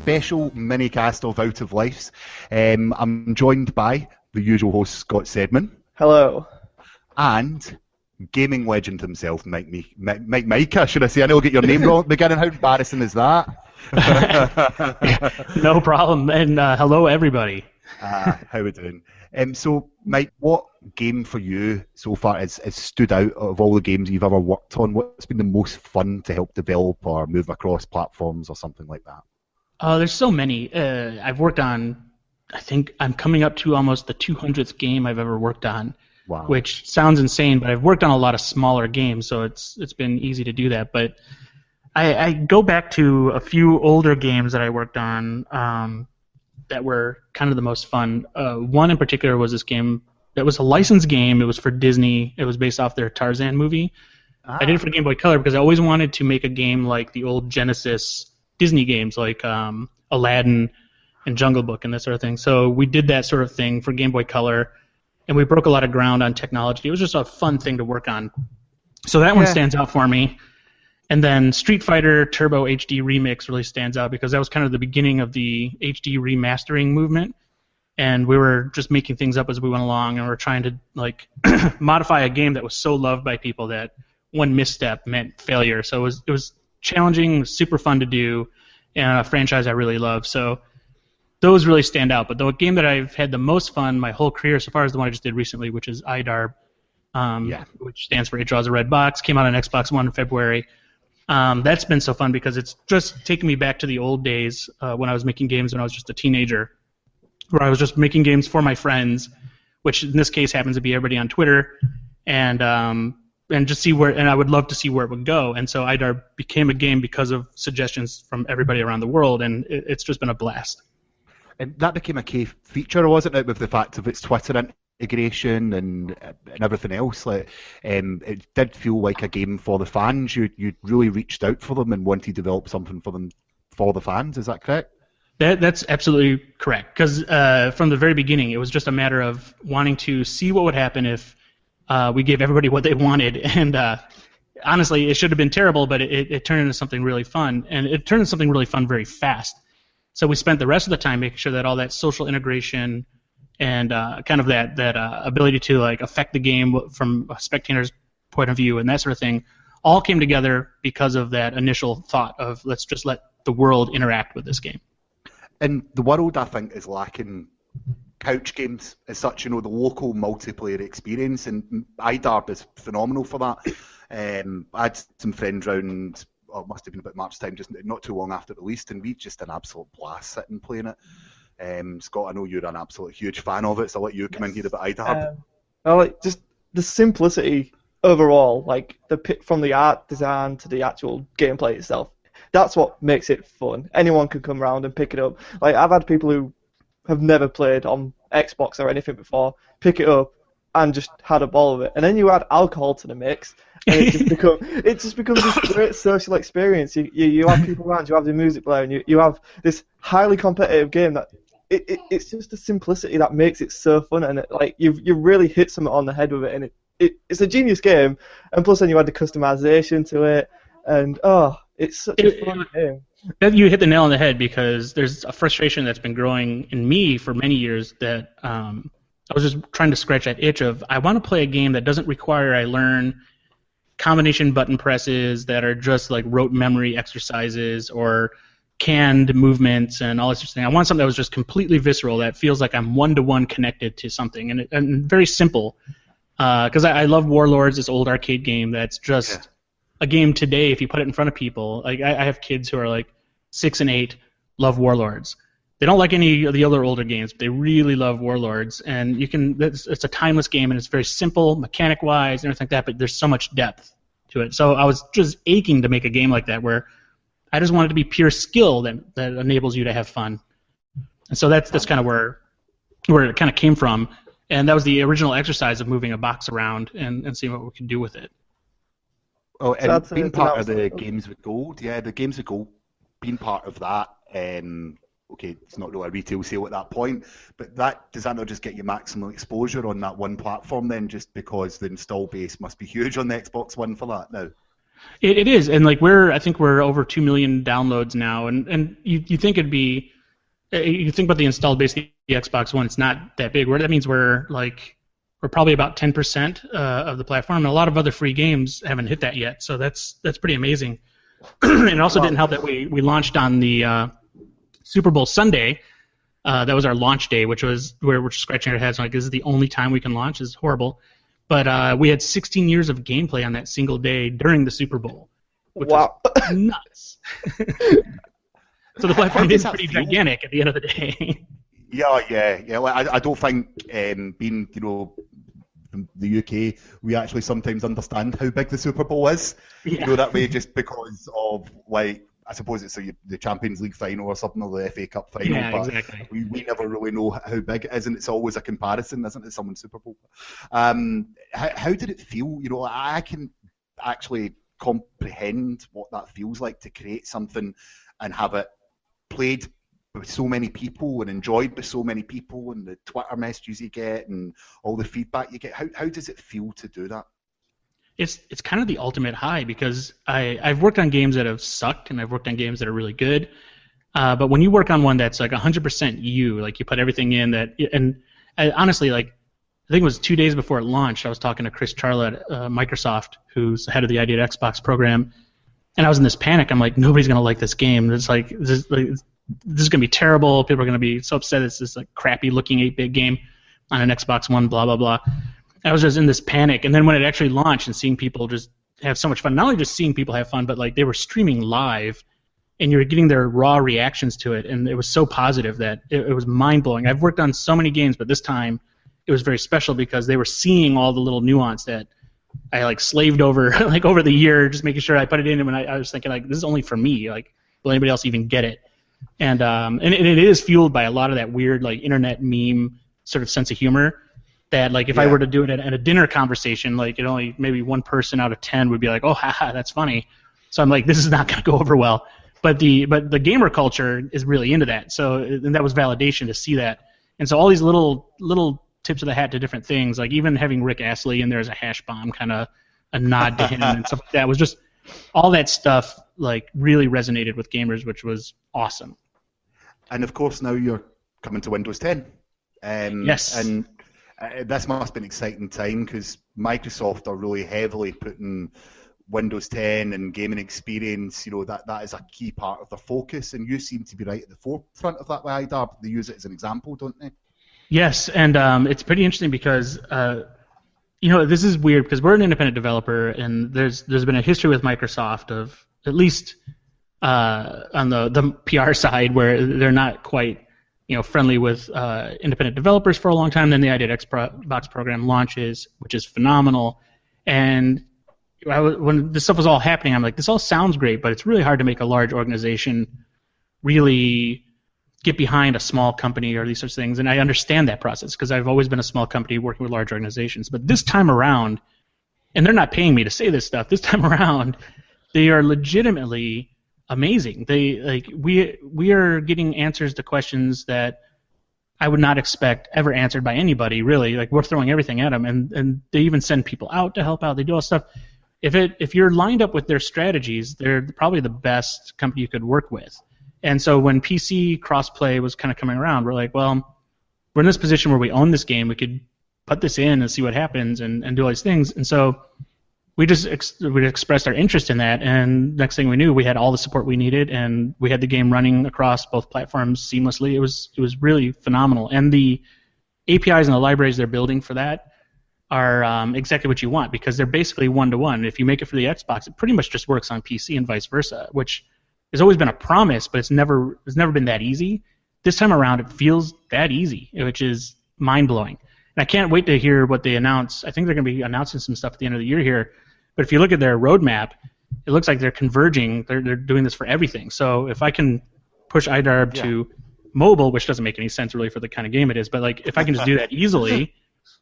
special mini-cast of Out of Lives. I'm joined by the usual host, Scott Sedman. Hello. And gaming legend himself, Mike Mika, should I say? I know I'll get your name wrong at the beginning. How embarrassing is that? No problem. And hello, everybody. How we doing? So, Mike, what game for you so far has stood out of all the games you've ever worked on? What's been the most fun to help develop or move across platforms or something like that? There's so many. I've worked on, I think I'm coming up to almost the 200th game I've ever worked on. Wow. Which sounds insane, but I've worked on a lot of smaller games, so it's been easy to do that. But I go back to a few older games that I worked on that were kind of the most fun. One in particular was this game that was a licensed game. It was for Disney. It was based off their Tarzan movie. I did it for Game Boy Color because I always wanted to make a game like the old Genesis Disney games, like Aladdin and Jungle Book and that sort of thing. So we did that sort of thing for Game Boy Color. And we broke a lot of ground on technology. It was just a fun thing to work on. So that one stands out for me. And then Street Fighter Turbo HD Remix really stands out because that was kind of the beginning of the HD remastering movement. And we were just making things up as we went along, and we were trying to like modify a game that was so loved by people that one misstep meant failure. So it was challenging, super fun to do, and a franchise I really love. So those really stand out, but the game that I've had the most fun my whole career so far is the one I just did recently, which is IDARB, which stands for It Draws a Red Box. Came out on Xbox One in February. That's been so fun because it's just taken me back to the old days when I was making games when I was just a teenager, where I was just making games for my friends, which in this case happens to be everybody on Twitter, and just see where, and I would love to see where it would go. And so IDARB became a game because of suggestions from everybody around the world, and it's just been a blast. And that became a key feature, wasn't it, with the fact of its Twitter integration and everything else? Like, it did feel like a game for the fans. You really reached out for them and wanted to develop something for them for the fans. Is that correct? That's absolutely correct. Because from the very beginning, it was just a matter of wanting to see what would happen if we gave everybody what they wanted. And honestly, it should have been terrible, but it turned into something really fun. And it turned into something really fun very fast. So we spent the rest of the time making sure that all that social integration and kind of that ability to like affect the game from a spectator's point of view and that sort of thing all came together because of that initial thought of let's just let the world interact with this game. And the world, I think, is lacking couch games as such, the local multiplayer experience, and IDARB is phenomenal for that. I had some friends round. It must have been about March time, just not too long after it released, and we just had an absolute blast sitting playing it. Scott, I know you're an absolute huge fan of it, so I'll let you come in here about IDARB. Just the simplicity overall, like from the art design to the actual gameplay itself. That's what makes it fun. Anyone can come around and pick it up. Like I've had people who have never played on Xbox or anything before pick it up and just had a ball of it. And then you add alcohol to the mix, and it just becomes this great social experience. You have people around, you have the music playing, you have this highly competitive game that it's just the simplicity that makes it so fun, and you really hit something on the head with it, and it's a genius game. And plus then you add the customization to it, and it's such a fun game. You hit the nail on the head because there's a frustration that's been growing in me for many years that I was just trying to scratch that itch of I want to play a game that doesn't require I learn combination button presses that are just like rote memory exercises or canned movements and all this sort of thing. I want something that was just completely visceral, that feels like I'm one-to-one connected to something, and very simple. Because I love Warlords, this old arcade game that's just a game today. If you put it in front of people, like I have kids who are like 6 and 8, love Warlords. They don't like any of the other older games, but they really love Warlords, and it's a timeless game, and it's very simple, mechanic-wise, and everything like that, but there's so much depth to it. So I was just aching to make a game like that where I just wanted it to be pure skill that enables you to have fun. And so that's kind of where it kind of came from, and that was the original exercise of moving a box around and seeing what we could do with it. Oh, and being part of the Games with Gold, the Games with Gold, being part of that, okay, it's not really a retail sale at that point, but does that not just get you maximum exposure on that one platform then, just because the install base must be huge on the Xbox One for that now? It is, and like I think we're over 2 million downloads now, and you think it'd be, you think about the installed base of the Xbox One, it's not that big. That means we're probably about 10% of the platform, and a lot of other free games haven't hit that yet. So that's pretty amazing. And it also didn't help that we launched on the Super Bowl Sunday. That was our launch day, which was where we're scratching our heads like, this is the only time we can launch. This is horrible. But we had 16 years of gameplay on that single day during the Super Bowl, which was nuts. So the platform is pretty gigantic at the end of the day. Yeah. Like, I don't think being, from the UK, we actually sometimes understand how big the Super Bowl is. Yeah. That way, just because of, like, I suppose it's the Champions League final or something, or the FA Cup final. Yeah, but exactly. We never really know how big it is, and it's always a comparison, isn't it, someone's Super Bowl? How did it feel? I can actually comprehend what that feels like to create something and have it played with so many people and enjoyed by so many people, and the Twitter messages you get and all the feedback you get. How does it feel to do that? It's kind of the ultimate high, because I've worked on games that have sucked, and I've worked on games that are really good. But when you work on one that's like 100% you, like you put everything in and honestly, like I think it was 2 days before it launched, I was talking to Chris Charlotte at Microsoft, who's the head of the ID at Xbox program, and I was in this panic. I'm like, nobody's gonna like this game. It's like this is gonna be terrible. People are gonna be so upset. It's this like crappy looking 8-bit game on an Xbox One. Blah blah blah. I was just in this panic, and then when it actually launched and seeing people just have so much fun, not only just seeing people have fun, but like they were streaming live, and you were getting their raw reactions to it, and it was so positive that it was mind-blowing. I've worked on so many games, but this time it was very special because they were seeing all the little nuance that I like slaved over like over the year, just making sure I put it in, and when I was thinking like, this is only for me, like will anybody else even get it? And it is fueled by a lot of that weird like internet meme sort of sense of humor. That like if I were to do it at a dinner conversation, like it only maybe one person out of 10 would be like, oh, haha, that's funny. So I'm like, this is not going to go over well. But the gamer culture is really into that. So and that was validation to see that. And so all these little tips of the hat to different things, like even having Rick Astley in there as a hash bomb, kind of a nod to him and stuff like that, was just all that stuff like really resonated with gamers, which was awesome. And of course now you're coming to Windows 10. Yes. And this must be an exciting time because Microsoft are really heavily putting Windows 10 and gaming experience, that is a key part of their focus, and you seem to be right at the forefront of that with IDARB. They use it as an example, don't they? Yes, and it's pretty interesting because, this is weird because we're an independent developer, and there's been a history with Microsoft of, at least on the PR side, where they're not quite friendly with independent developers for a long time. Then the ID at Xbox program launches, which is phenomenal. And when this stuff was all happening, I'm like, this all sounds great, but it's really hard to make a large organization really get behind a small company or these sorts of things. And I understand that process because I've always been a small company working with large organizations. But this time around, and they're not paying me to say this stuff, this time around, they are legitimately amazing. We are getting answers to questions that I would not expect ever answered by anybody, really. Like, we're throwing everything at them, and they even send people out to help out. They do all stuff. If you're lined up with their strategies, they're probably the best company you could work with. And so when PC crossplay was kind of coming around, we're like, well, we're in this position where we own this game. We could put this in and see what happens and do all these things. And so we just we expressed our interest in that, and next thing we knew, we had all the support we needed, and we had the game running across both platforms seamlessly. It was really phenomenal, and the APIs and the libraries they're building for that are exactly what you want, because they're basically one-to-one. If you make it for the Xbox, it pretty much just works on PC and vice versa, which has always been a promise, but it's never been that easy. This time around, it feels that easy, which is mind-blowing. And I can't wait to hear what they announce. I think they're going to be announcing some stuff at the end of the year here. But if you look at their roadmap, it looks like they're converging. They're doing this for everything. So if I can push IDARB to mobile, which doesn't make any sense really for the kind of game it is, but like if I can just do that easily,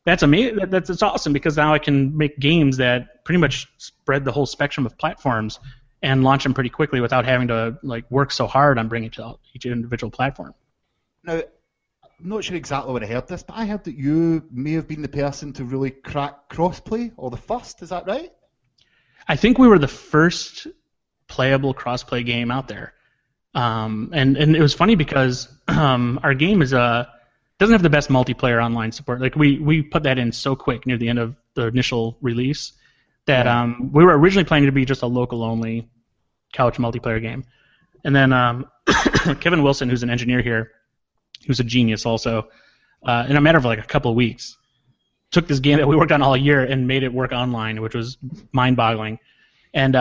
that's amazing. That's awesome, because now I can make games that pretty much spread the whole spectrum of platforms and launch them pretty quickly without having to like work so hard on bringing it to each individual platform. Now, I'm not sure exactly when I heard this, but I heard that you may have been the person to really crack crossplay, or the first. Is that right? I think we were the first playable crossplay game out there. And it was funny because our game doesn't have the best multiplayer online support. Like we put that in so quick near the end of the initial release that we were originally planning to be just a local only couch multiplayer game. And then Kevin Wilson, who's an engineer here, who's a genius also, in a matter of like a couple of weeks, took this game that we worked on all year and made it work online, which was mind-boggling. And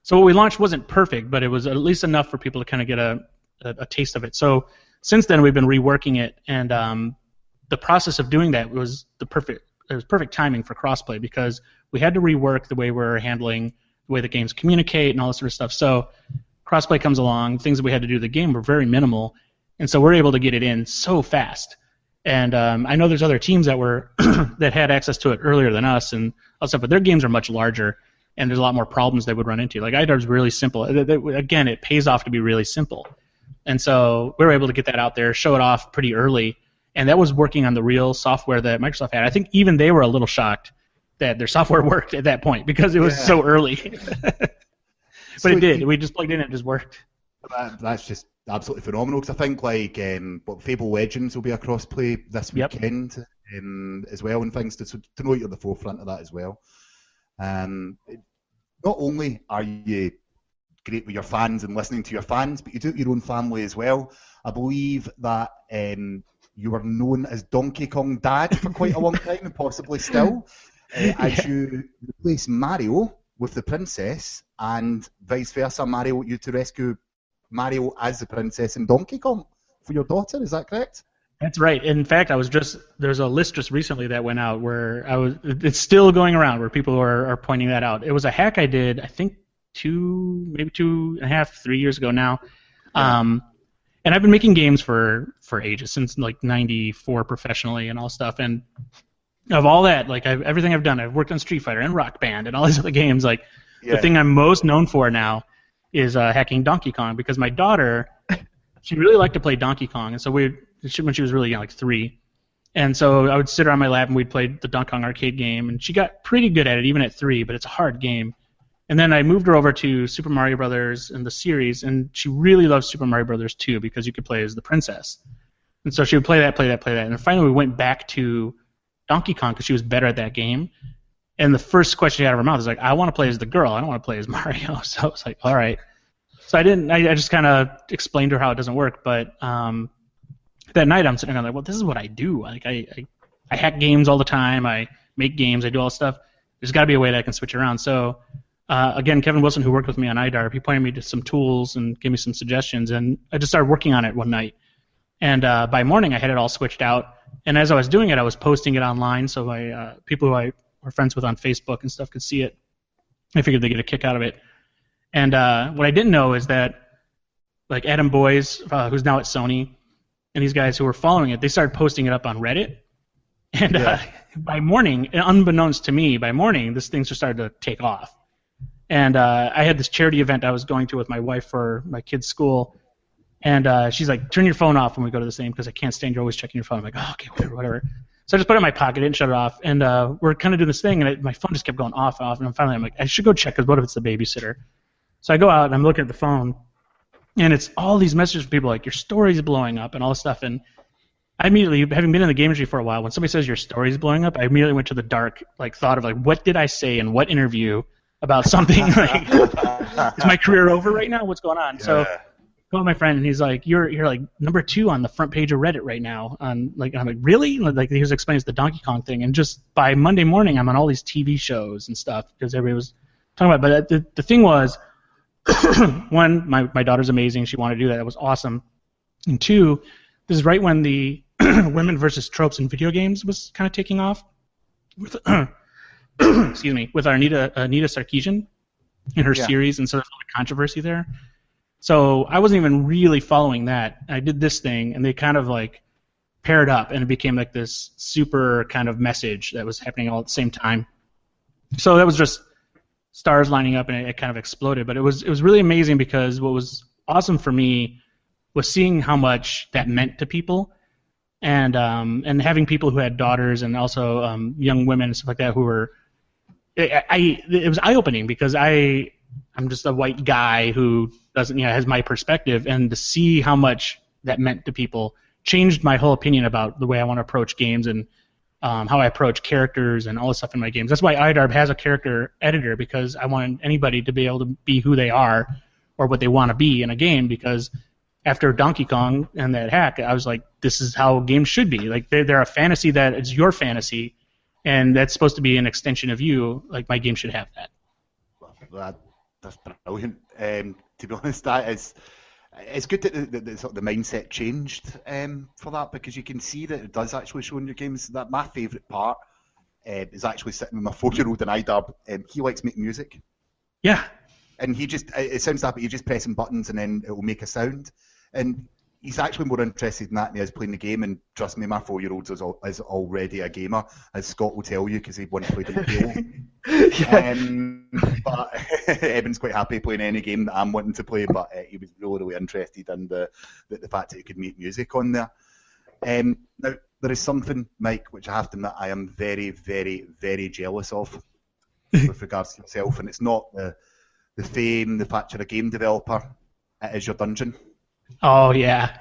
so what we launched wasn't perfect, but it was at least enough for people to kind of get a taste of it. So since then, we've been reworking it, and the process of doing that was perfect timing for crossplay because we had to rework the way we're handling the way the games communicate and all this sort of stuff. So crossplay comes along, things that we had to do to the game were very minimal, and so we're able to get it in so fast. And I know there's other teams that were that had access to it earlier than us and all stuff, but their games are much larger, and there's a lot more problems they would run into. Like IDARB's really simple. Again, it pays off to be really simple. And so we were able to get that out there, show it off pretty early, and that was working on the real software that Microsoft had. I think even they were a little shocked that their software worked at that point because it was so early. But it did. We just plugged in and it just worked. That's just absolutely phenomenal because I think like Fable Legends will be a crossplay this weekend as well, and things to know you're at the forefront of that as well. Not only are you great with your fans and listening to your fans, but you do it with your own family as well. I believe that you were known as Donkey Kong Dad for quite a long time, and possibly still, as you replace Mario with the princess, and vice versa, Mario, you to rescue Mario as the princess in Donkey Kong for your daughter. Is that correct? That's right. In fact, there's a list just recently that went out where it's still going around where people are pointing that out. It was a hack I did, I think, 2.5, 3 years ago now. And I've been making games for ages, since like '94 professionally and all stuff. And of all that, like everything I've done, I've worked on Street Fighter and Rock Band and all these other games. Like the thing I'm most known for now is hacking Donkey Kong, because my daughter, she really liked to play Donkey Kong, and so when she was really young, like 3. And so I would sit her on my lap and we'd play the Donkey Kong arcade game, and she got pretty good at it even at 3, but it's a hard game. And then I moved her over to Super Mario Brothers and the series, and she really loved Super Mario Brothers 2 because you could play as the princess. And so she would play that. And then finally we went back to Donkey Kong because she was better at that game. And the first question she had out of her mouth was like, I want to play as the girl. I don't want to play as Mario. So I was like, all right. So I just kind of explained to her how it doesn't work. But that night I'm sitting there like, well, this is what I do. Like I hack games all the time. I make games. I do all this stuff. There's got to be a way that I can switch around. So again, Kevin Wilson, who worked with me on IDARB, he pointed me to some tools and gave me some suggestions. And I just started working on it one night. And by morning I had it all switched out. And as I was doing it, I was posting it online so my people who I were friends with on Facebook and stuff could see it. I figured they'd get a kick out of it. And what I didn't know is that, like Adam Boyes, who's now at Sony, and these guys who were following it, they started posting it up on Reddit. And by morning, unbeknownst to me, by morning, this thing just started to take off. And I had this charity event I was going to with my wife for my kid's school. And she's like, turn your phone off when we go to this thing because I can't stand you always checking your phone. I'm like, oh, okay, whatever. So I just put it in my pocket and shut it off. And we're kind of doing this thing, and my phone just kept going off. And finally I'm like, I should go check because what if it's the babysitter? So I go out and I'm looking at the phone, and it's all these messages from people like, your story's blowing up and all this stuff. And I immediately, having been in the game industry for a while, when somebody says your story's blowing up, I immediately went to the dark thought of what did I say in what interview about something? Is my career over right now? What's going on? Yeah. So I called my friend, and he's like, you're like number 2 on the front page of Reddit right now. I'm like, really? Like he was explaining the Donkey Kong thing, and just by Monday morning, I'm on all these TV shows and stuff because everybody was talking about it. But the thing was, one, my daughter's amazing. She wanted to do that. That was awesome. And 2, this is right when the women versus tropes in video games was kind of taking off. With, excuse me, with our Anita Sarkeesian in her series, and so there's a lot of controversy there. So I wasn't even really following that. I did this thing, and they kind of paired up, and it became like this super kind of message that was happening all at the same time. So that was just stars lining up, and it kind of exploded. But it was really amazing because what was awesome for me was seeing how much that meant to people, and having people who had daughters and also young women and stuff like that who were it was eye-opening because I'm just a white guy who doesn't, has my perspective, and to see how much that meant to people changed my whole opinion about the way I want to approach games and how I approach characters and all this stuff in my games. That's why IDARB has a character editor, because I want anybody to be able to be who they are or what they want to be in a game, because after Donkey Kong and that hack, I was like, this is how games should be. Like, they're a fantasy that is your fantasy, and that's supposed to be an extension of you. Like, my game should have that. That's brilliant. To be honest, it's good that the mindset changed for that, because you can see that it does actually show in your games. That my favourite part is actually sitting with my 4-year-old in IDARB. He likes making music. Yeah. And it sounds that, but you're just pressing buttons and then it will make a sound. And he's actually more interested in that than he is playing the game. And trust me, my 4-year-old is already a gamer, as Scott will tell you, because he once played in Halo. But Evan's quite happy playing any game that I'm wanting to play, but he was really really interested in the fact that he could make music on there. Now, there is something, Mike, which I have to admit I am very, very, very jealous of with regards to yourself, and it's not the fame, the fact you're a game developer. It is your dungeon. Oh, yeah.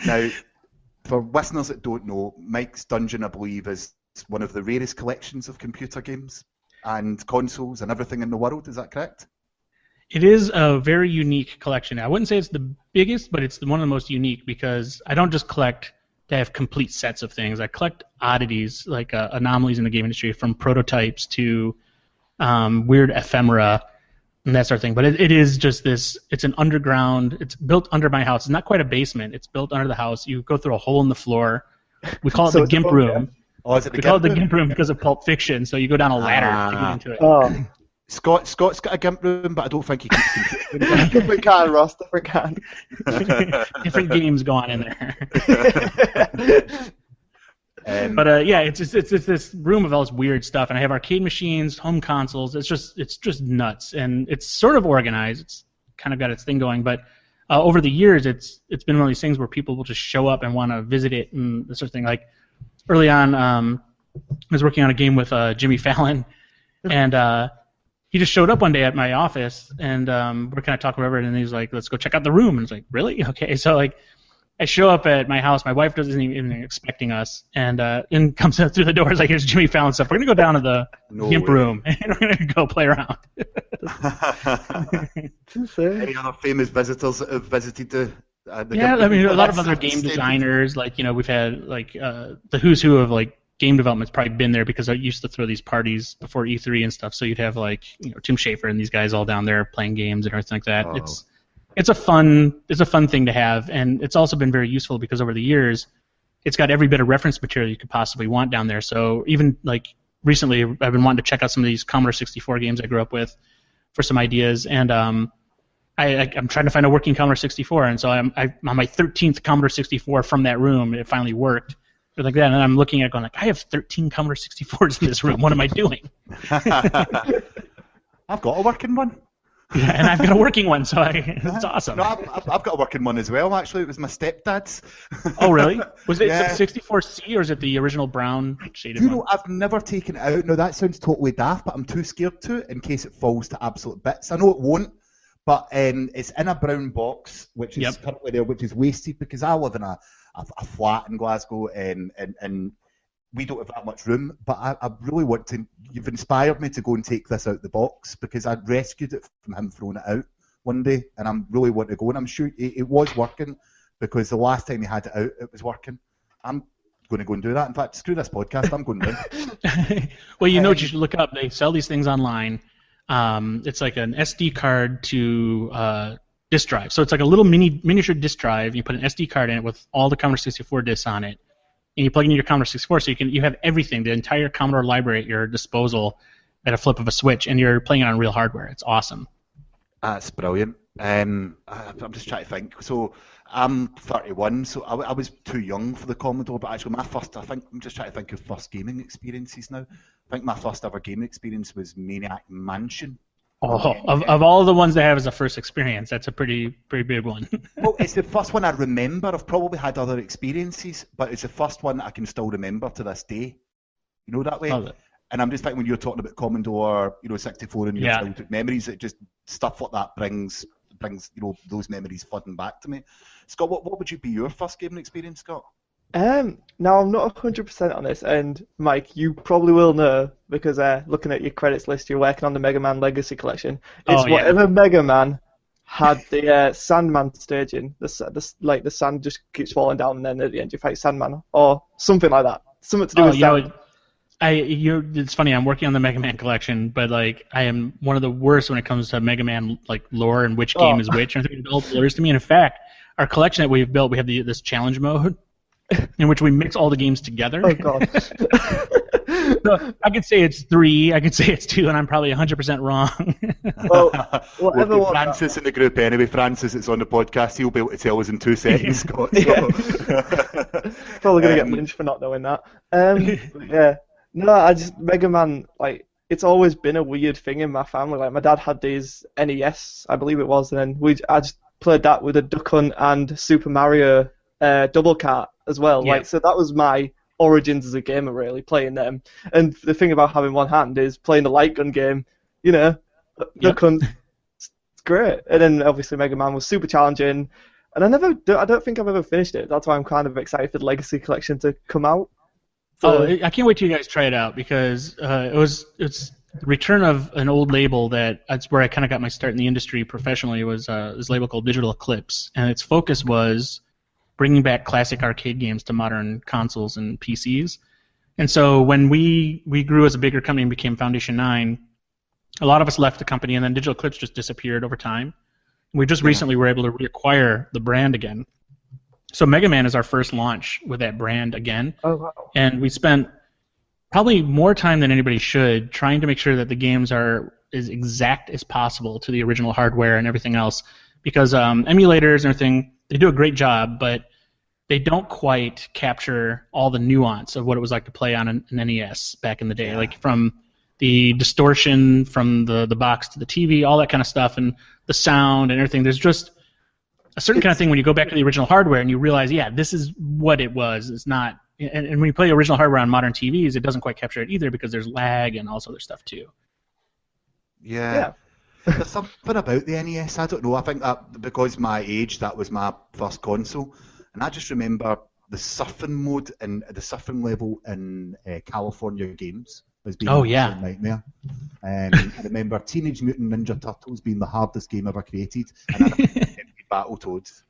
Now, for listeners that don't know, Mike's dungeon, I believe, is one of the rarest collections of computer games and consoles and everything in the world. Is that correct? It is a very unique collection. I wouldn't say it's the biggest, but it's one of the most unique, because I don't just collect to have complete sets of things. I collect oddities, like anomalies in the game industry, from prototypes to weird ephemera and that sort of thing. But it is just this, it's an underground, it's built under my house. It's not quite a basement. It's built under the house. You go through a hole in the floor. We call it the GIMP room. Oh, is it we call it the GIMP room because of Pulp Fiction, so you go down a ladder to get into it. Oh. Scott's got a GIMP room, but I don't think he keeps it. Different kind, Ross. Different kind. Different games go on in there. But yeah, it's this room of all this weird stuff, and I have arcade machines, home consoles. It's just nuts, and it's sort of organized. It's kind of got its thing going, but over the years, it's been one of these things where people will just show up and want to visit it and this sort of thing. Like early on, I was working on a game with Jimmy Fallon, and he just showed up one day at my office, and we're kind of talking about it, and he's like, "Let's go check out the room." And it's like, "Really? Okay." So like, I show up at my house. My wife doesn't even expecting us, and in comes out through the doors like, "Here's Jimmy Fallon stuff. We're gonna go down to the GIMP room, and we're gonna go play around." Any other famous visitors that have visited the yeah, I mean, a lot of other game designers. Like, we've had like the who's who of like game development's probably been there, because I used to throw these parties before E3 and stuff. So you'd have like Tim Schafer and these guys all down there playing games and everything like that. Oh. It's a fun thing to have, and it's also been very useful because over the years, it's got every bit of reference material you could possibly want down there. So even like recently, I've been wanting to check out some of these Commodore 64 games I grew up with for some ideas, and I'm trying to find a working Commodore 64, and so I'm on my 13th Commodore 64 from that room. It finally worked. Like that, and I'm looking at it going like, I have 13 Commodore 64s in this room. What am I doing? I've got a working one. Yeah, and I've got a working one, so it's awesome. No, I've got a working one as well, actually. It was my stepdad's. Oh, really? Was it 64C, or is it the original brown shaded one? I've never taken it out. No, that sounds totally daft, but I'm too scared to, in case it falls to absolute bits. I know it won't, but it's in a brown box, which is currently there, which is wasted, because I live in a flat in Glasgow, and we don't have that much room, but I really want to. You've inspired me to go and take this out the box, because I rescued it from him throwing it out one day, and I'm really want to go, and I'm sure it was working, because the last time he had it out, it was working. I'm going to go and do that. In fact, screw this podcast, I'm going to. Well, what you should look up. They sell these things online. It's like an SD card to disk drive. So it's like a little miniature disk drive. You put an SD card in it with all the Commodore 64 disks on it, and you plug in your Commodore 64, so you have everything, the entire Commodore library at your disposal at a flip of a switch, and you're playing it on real hardware. It's awesome. That's brilliant. I'm just trying to think. So I'm 31, so I was too young for the Commodore, but actually I'm just trying to think of first gaming experiences now. I think my first ever gaming experience was Maniac Mansion. Oh, of all the ones they have as a first experience, that's a pretty big one. Well, it's the first one I remember. I've probably had other experiences, but it's the first one that I can still remember to this day. You know that way? And I'm just thinking when you're talking about Commodore, 64 and your childhood memories, it just stuff like that brings those memories flooding back to me. Scott, what would be your first gaming experience, Scott? Now I'm not 100% on this, and Mike, you probably will know because looking at your credits list, you're working on the Mega Man Legacy Collection. It's whatever Mega Man had the Sandman stage in. The sand just keeps falling down, and then at the end you fight Sandman or something like that. Something to do with sand. It's funny. I'm working on the Mega Man collection, but like I am one of the worst when it comes to Mega Man like lore and which game is which. I think it all blurs to me. And in fact, our collection that we've built, we have this challenge mode in which we mix all the games together. Oh god. So I could say it's 3, I could say it's 2, and I'm probably 100% wrong. Well, Francis in the group anyway. Francis, it's on the podcast. He'll be able to tell us in 2 seconds, Scott. Probably gonna get lynched for not knowing that. Yeah. No, Mega Man, like, it's always been a weird thing in my family. Like, my dad had these NES, I believe it was, and then I just played that with a Duck Hunt and Super Mario Double Kart as well. Yeah. Like, so that was my origins as a gamer, really, playing them. And the thing about having one hand is playing the light gun game, Duck Hunt, it's great. And then, obviously, Mega Man was super challenging. And I don't think I've ever finished it. That's why I'm kind of excited for the Legacy Collection to come out. So, I can't wait till you guys try it out because it's the return of an old label that's where I kind of got my start in the industry professionally. Was this label called Digital Eclipse, and its focus was bringing back classic arcade games to modern consoles and PCs. And so when we grew as a bigger company and became Foundation 9, a lot of us left the company, and then Digital Eclipse just disappeared over time. We just recently were able to reacquire the brand again. So Mega Man is our first launch with that brand again. Oh, wow. And we spent probably more time than anybody should trying to make sure that the games are as exact as possible to the original hardware and everything else. Because emulators and everything, they do a great job, but they don't quite capture all the nuance of what it was like to play on an NES back in the day. Like from the distortion from the box to the TV, all that kind of stuff, and the sound and everything. There's just a certain kind of thing when you go back to the original hardware and you realize, this is what it was. It's not, and when you play original hardware on modern TVs, it doesn't quite capture it either because there's lag and all this other stuff too. Yeah. There's something about the NES, I don't know. I think that because my age, that was my first console, and I just remember the surfing mode and the surfing level in California games as being a nightmare. I remember Teenage Mutant Ninja Turtles being the hardest game ever created, and I Battletoads.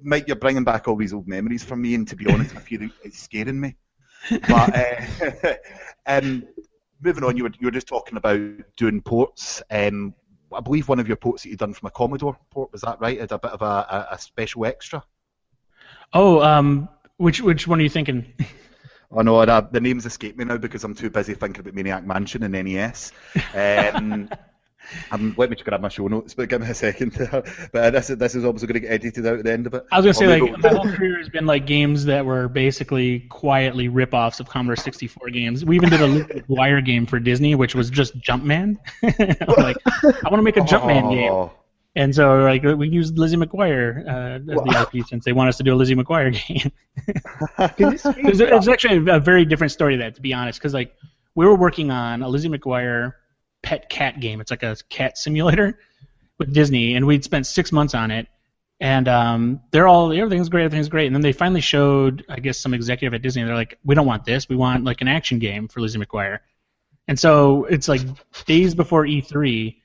Mike, you're bringing back all these old memories for me, and to be honest, I feel it's scaring me. But moving on, you were just talking about doing ports. I believe one of your ports that you've done from a Commodore port, was that right? It's a bit of a special extra. Which one are you thinking? Oh no, the names escape me now because I'm too busy thinking about Maniac Mansion and NES. Let me just grab my show notes, but give me a second. But this is obviously going to get edited out at the end of it. I was going to say, my whole career has been like games that were basically quietly rip-offs of Commodore 64 games. We even did a Lizzie McGuire game for Disney, which was just Jumpman. I'm like, I want to make a Jumpman game. And so we used Lizzie McGuire as the IP since they want us to do a Lizzie McGuire game. It's actually a very different story to that, to be honest, because we were working on a Lizzie McGuire pet cat game. It's like a cat simulator with Disney, and we'd spent 6 months on it, and everything's great, and then they finally showed, I guess, some executive at Disney, and they're like, we don't want this, we want like an action game for Lizzie McGuire. And so it's like days before E3,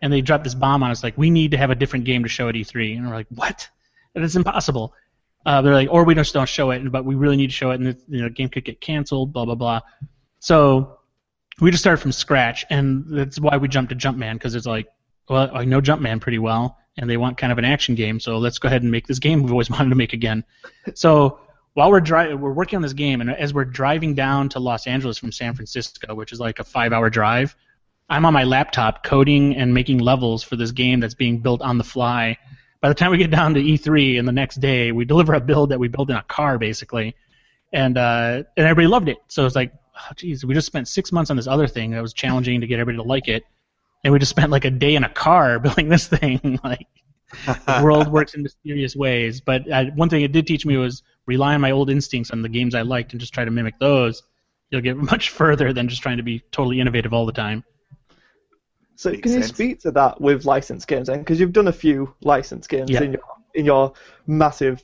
and they dropped this bomb on us, like, we need to have a different game to show at E3, and we're like, what? That is impossible. They're like, or we just don't show it, but we really need to show it, and the game could get canceled, blah, blah, blah. So we just started from scratch, and that's why we jumped to Jumpman, because it's like, well, I know Jumpman pretty well, and they want kind of an action game, so let's go ahead and make this game we've always wanted to make again. So while we're working on this game, and as we're driving down to Los Angeles from San Francisco, which is like a 5-hour drive, I'm on my laptop coding and making levels for this game that's being built on the fly. By the time we get down to E3 and the next day, we deliver a build that we built in a car, basically, and everybody loved it. So it's like, oh, geez, we just spent 6 months on this other thing that was challenging to get everybody to like it, and we just spent like a day in a car building this thing. The world works in mysterious ways. But one thing it did teach me was rely on my old instincts on the games I liked and just try to mimic those. You'll get much further than just trying to be totally innovative all the time. So Makes can you sense. speak to that with licensed games then? Because you've done a few licensed games Yeah. in your massive,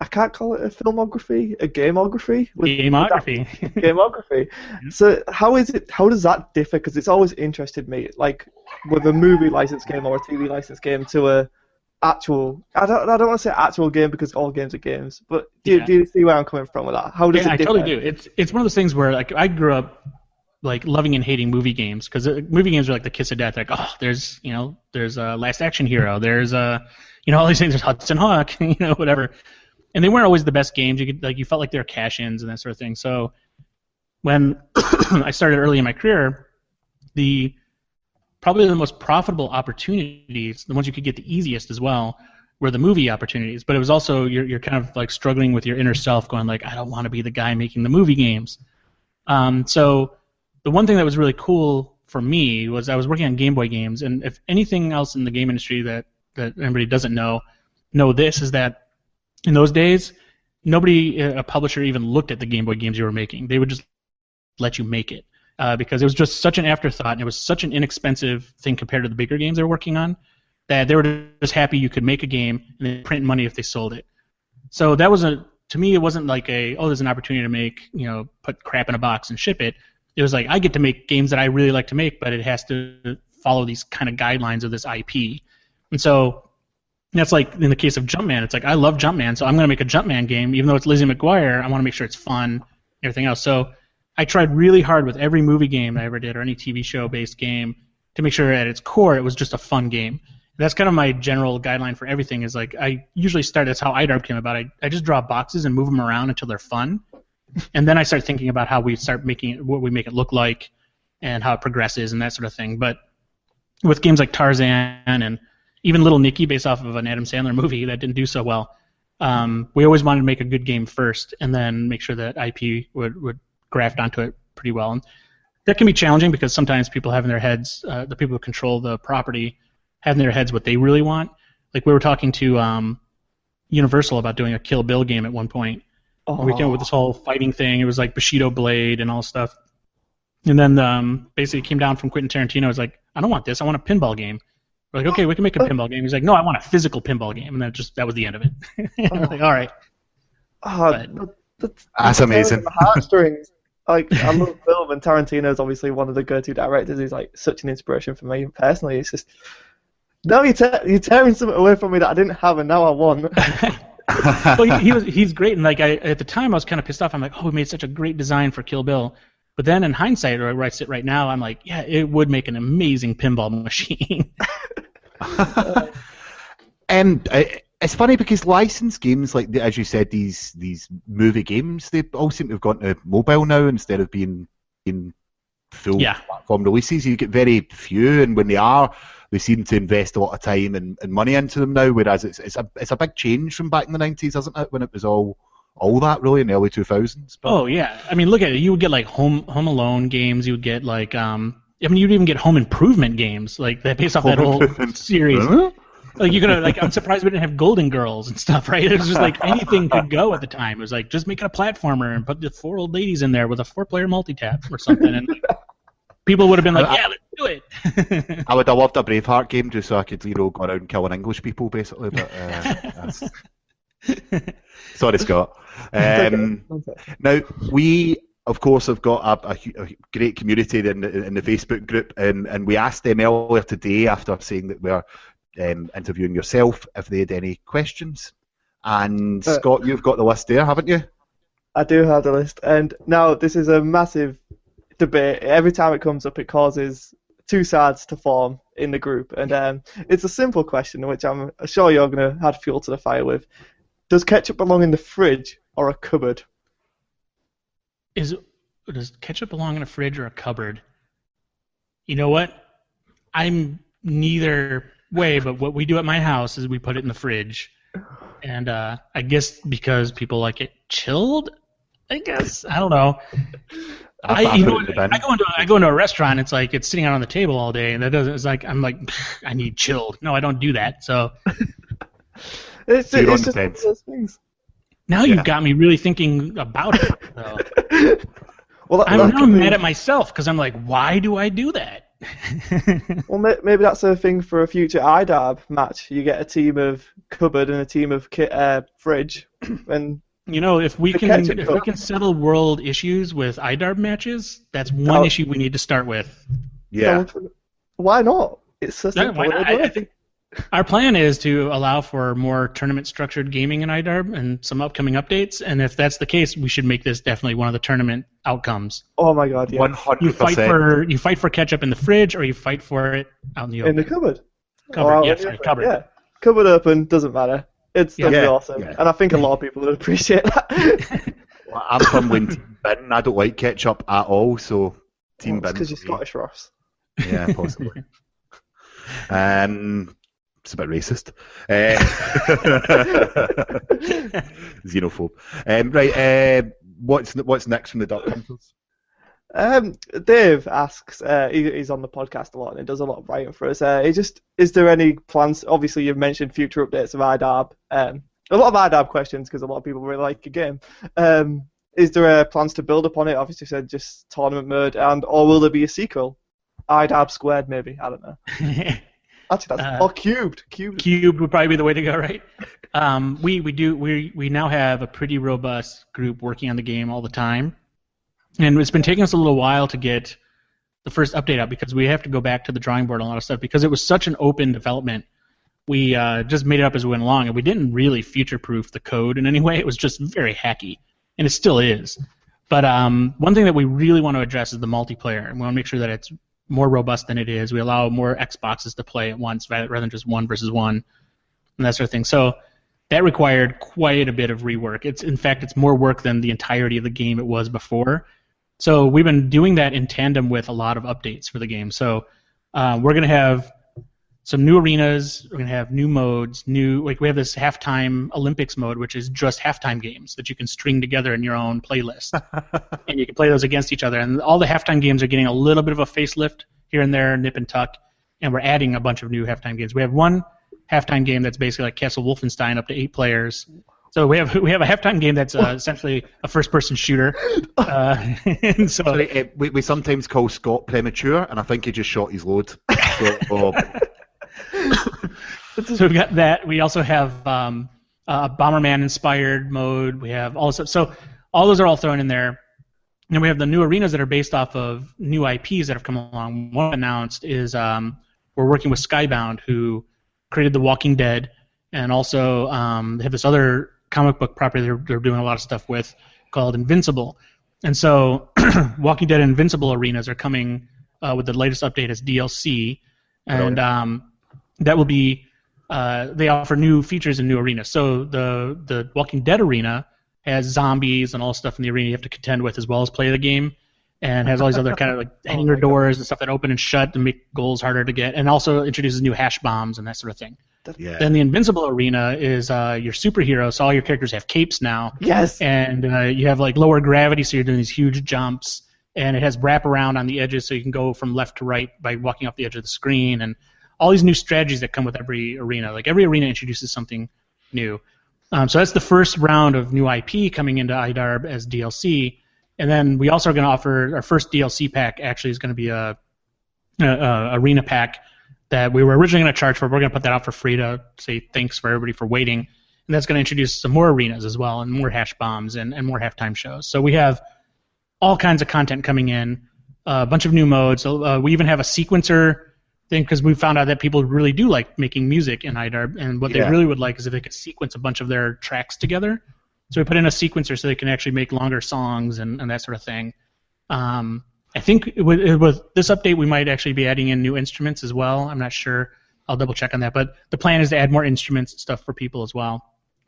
I can't call it a filmography, a gameography? Gameography. Gameography. So how does that differ? Because it's always interested me, like with a movie licensed game or a TV licensed game to a actual, I don't want to say actual game because all games are games, but do you see where I'm coming from with that? How does it differ? I totally do. It's one of those things where like I grew up like loving and hating movie games because movie games are like the kiss of death. Like, oh, there's Last Action Hero, there's all these things, there's Hudson Hawk, whatever. And they weren't always the best games. You felt like they were cash-ins and that sort of thing. So when I started early in my career, probably the most profitable opportunities, the ones you could get the easiest as well, were the movie opportunities. But it was also you're kind of like struggling with your inner self, going like, I don't want to be the guy making the movie games. So the one thing that was really cool for me was I was working on Game Boy games, and if anything else in the game industry that anybody doesn't know this is that in those days, a publisher even looked at the Game Boy games you were making. They would just let you make it because it was just such an afterthought, and it was such an inexpensive thing compared to the bigger games they were working on that they were just happy you could make a game and then print money if they sold it. So that was to me, it wasn't like there's an opportunity to make, put crap in a box and ship it. It was like I get to make games that I really like to make, but it has to follow these kind of guidelines of this IP. And so that's like in the case of Jumpman. It's like I love Jumpman, so I'm going to make a Jumpman game. Even though it's Lizzie McGuire, I want to make sure it's fun and everything else. So I tried really hard with every movie game I ever did or any TV show-based game to make sure at its core it was just a fun game. And that's kind of my general guideline for everything is like I usually start, that's how IDARB came about. I just draw boxes and move them around until they're fun. And then I start thinking about how we start making it, what we make it look like and how it progresses and that sort of thing. But with games like Tarzan and even Little Nicky, based off of an Adam Sandler movie that didn't do so well, we always wanted to make a good game first and then make sure that IP would graft onto it pretty well. And that can be challenging because sometimes people have in their heads, the people who control the property have in their heads what they really want. Like we were talking to Universal about doing a Kill Bill game at one point. We came up with this whole fighting thing. It was like Bushido Blade and all stuff. And then basically came down from Quentin Tarantino. He was like, I don't want this. I want a pinball game. We're like, okay, we can make a pinball game. He's like, no, I want a physical pinball game. And that was the end of it. Like, all right. That's amazing. Heartstrings. Like, I love film, and Tarantino is obviously one of the go-to directors. He's like such an inspiration for me personally. It's just now you're tearing something away from me that I didn't have, and now I want. Well, he's great, and like at the time I was kind of pissed off. I'm like, oh, we made such a great design for Kill Bill. But then in hindsight, where I sit right now, I'm like, yeah, it would make an amazing pinball machine. And it's funny because licensed games, like as you said, these movie games, they all seem to have gone to mobile now instead of being full platform releases. You get very few, and when they are, they seem to invest a lot of time and money into them now. Whereas it's a big change from back in the 90s, isn't it? When it was all that really in the early 2000s. But... Oh yeah, I mean, look at it. You would get like Home Alone games. You would get like you'd even get Home Improvement games like that based off that whole series. Huh? Like you could have, like, I'm surprised we didn't have Golden Girls and stuff, right? It was just like anything could go at the time. It was like just make it a platformer and put the 4 old ladies in there with a 4-player multi-tap or something, and like, people would have been like, yeah, let's do it. I would have loved a Braveheart game just so I could go around killing English people basically. But sorry, Scott. Now we, of course, have got a great community in the Facebook group, and we asked them earlier today after saying that we're interviewing yourself if they had any questions. And Scott, you've got the list there, haven't you? I do have the list, and now this is a massive debate. Every time it comes up, it causes two sides to form in the group, and it's a simple question, which I'm sure you're going to add fuel to the fire with. Does ketchup belong in the fridge or a cupboard? Does ketchup belong in a fridge or a cupboard? You know what? I'm neither way, but what we do at my house is we put it in the fridge. And I guess because people like it chilled, I guess. I don't know. I go into a restaurant. It's like it's sitting out on the table all day, and that doesn't. It's like I'm like I need chilled. No, I don't do that. So it's just one of those things. Now you've got me really thinking about it. So. Well, I'm mad at myself because I'm like, why do I do that? Well, maybe that's a thing for a future IDARB match. You get a team of cupboard and a team of fridge, and if we can settle world issues with IDARB matches, that's one issue we need to start with. Yeah. Why not? It's so simple. I think our plan is to allow for more tournament-structured gaming in IDARB and some upcoming updates. And if that's the case, we should make this definitely one of the tournament outcomes. Oh my god! Yeah. 100%. You fight for ketchup in the fridge, or you fight for it out in the open. In the cupboard. Cupboard. Yeah. Cupboard open doesn't matter. It's awesome, and I think a lot of people would appreciate that. Well, I'm firmly Team Bin. I don't like ketchup at all, so Team Bin. Because you're Scottish, Ross. Yeah, possibly. It's a bit racist. Xenophobe. Right. What's next from the Dark Hunters? Dave asks. He's on the podcast a lot and he does a lot of writing for us. Is there any plans? Obviously, you've mentioned future updates of IDARB. A lot of IDARB questions because a lot of people really like your game. Is there plans to build upon it? Obviously, you said just tournament mode, or will there be a sequel? IDARB squared, maybe. I don't know. Actually, that's cubed. Cubed would probably be the way to go, right? We now have a pretty robust group working on the game all the time, and it's been taking us a little while to get the first update out because we have to go back to the drawing board on a lot of stuff because it was such an open development. We just made it up as we went along, and we didn't really future-proof the code in any way. It was just very hacky, and it still is. But one thing that we really want to address is the multiplayer, and we want to make sure that it's more robust than it is. We allow more Xboxes to play at once rather than just 1 versus 1 and that sort of thing. So that required quite a bit of rework. In fact, it's more work than the entirety of the game it was before. So we've been doing that in tandem with a lot of updates for the game. So we're going to have some new arenas. We're going to have new modes. We have this halftime Olympics mode, which is just halftime games that you can string together in your own playlist, and you can play those against each other. And all the halftime games are getting a little bit of a facelift here and there, nip and tuck, and we're adding a bunch of new halftime games. We have one halftime game that's basically like Castle Wolfenstein, up to 8 players. So we have a halftime game that's essentially a first-person shooter. And so we sometimes call Scott premature, and I think he just shot his load. So we've got that. We also have a Bomberman-inspired mode. We have all this stuff. So all those are all thrown in there. And we have the new arenas that are based off of new IPs that have come along. One announced is we're working with Skybound, who created The Walking Dead, and also they have this other comic book property they're doing a lot of stuff with called Invincible. And so Walking Dead and Invincible arenas are coming with the latest update as DLC. And that will be they offer new features in new arenas. So the Walking Dead arena has zombies and all stuff in the arena you have to contend with as well as play the game, and has all these other kind of like hanger doors and stuff that open and shut to make goals harder to get, and also introduces new hash bombs and that sort of thing. Yeah. Then the Invincible arena is your superhero, so all your characters have capes now. Yes. And you have like lower gravity, so you're doing these huge jumps, and it has wraparound on the edges, so you can go from left to right by walking off the edge of the screen, and all these new strategies that come with every arena. Like every arena introduces something new. So that's the first round of new IP coming into IDARB as DLC. And then we also are going to offer our first DLC pack. Actually, is going to be a arena pack that we were originally going to charge for. We're going to put that out for free to say thanks for everybody for waiting. And that's going to introduce some more arenas as well, and more hash bombs and more halftime shows. So we have all kinds of content coming in, a bunch of new modes. We even have a sequencer thing because we found out that people really do like making music in IDARB, and what they really would like is if they could sequence a bunch of their tracks together. So we put in a sequencer so they can actually make longer songs and that sort of thing. I think with this update we might actually be adding in new instruments as well. I'm not sure. I'll double check on that. But the plan is to add more instruments and stuff for people as well.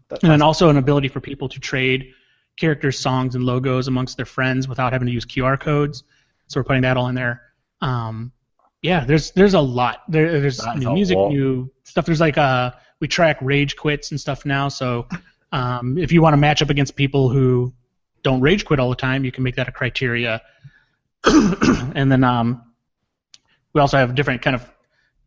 And then also an ability for people to trade characters, songs, and logos amongst their friends without having to use QR codes. So we're putting that all in there. Yeah, there's a lot. There's new music, new stuff. There's like we track rage quits and stuff now. So if you want to match up against people who don't rage quit all the time, you can make that a criteria. And then we also have different kind of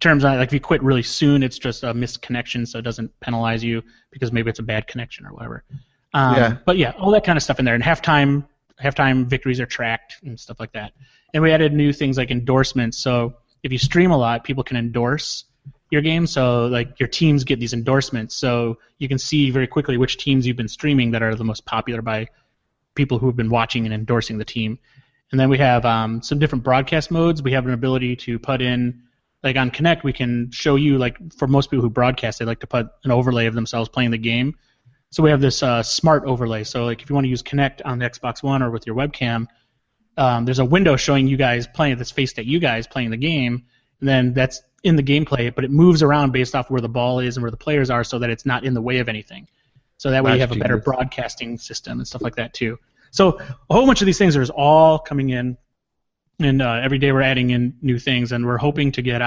terms on it. Like if you quit really soon, it's just a missed connection, so it doesn't penalize you because maybe it's a bad connection or whatever. But yeah, all that kind of stuff in there. And halftime victories are tracked and stuff like that. And we added new things like endorsements. So if you stream a lot, people can endorse your game. So like your teams get these endorsements. So you can see very quickly which teams you've been streaming that are the most popular by people who have been watching and endorsing the team. And then we have some different broadcast modes. We have an ability to put in, like on Connect, we can show you, like for most people who broadcast, they like to put an overlay of themselves playing the game. So we have this smart overlay. So like if you want to use Connect on the Xbox One or with your webcam, there's a window showing you guys playing, that's faced at you guys playing the game, and then that's in the gameplay, but it moves around based off where the ball is and where the players are so that it's not in the way of anything. So that way you have a better broadcasting system and stuff like that too. So a whole bunch of these things are all coming in, and every day we're adding in new things, and we're hoping to get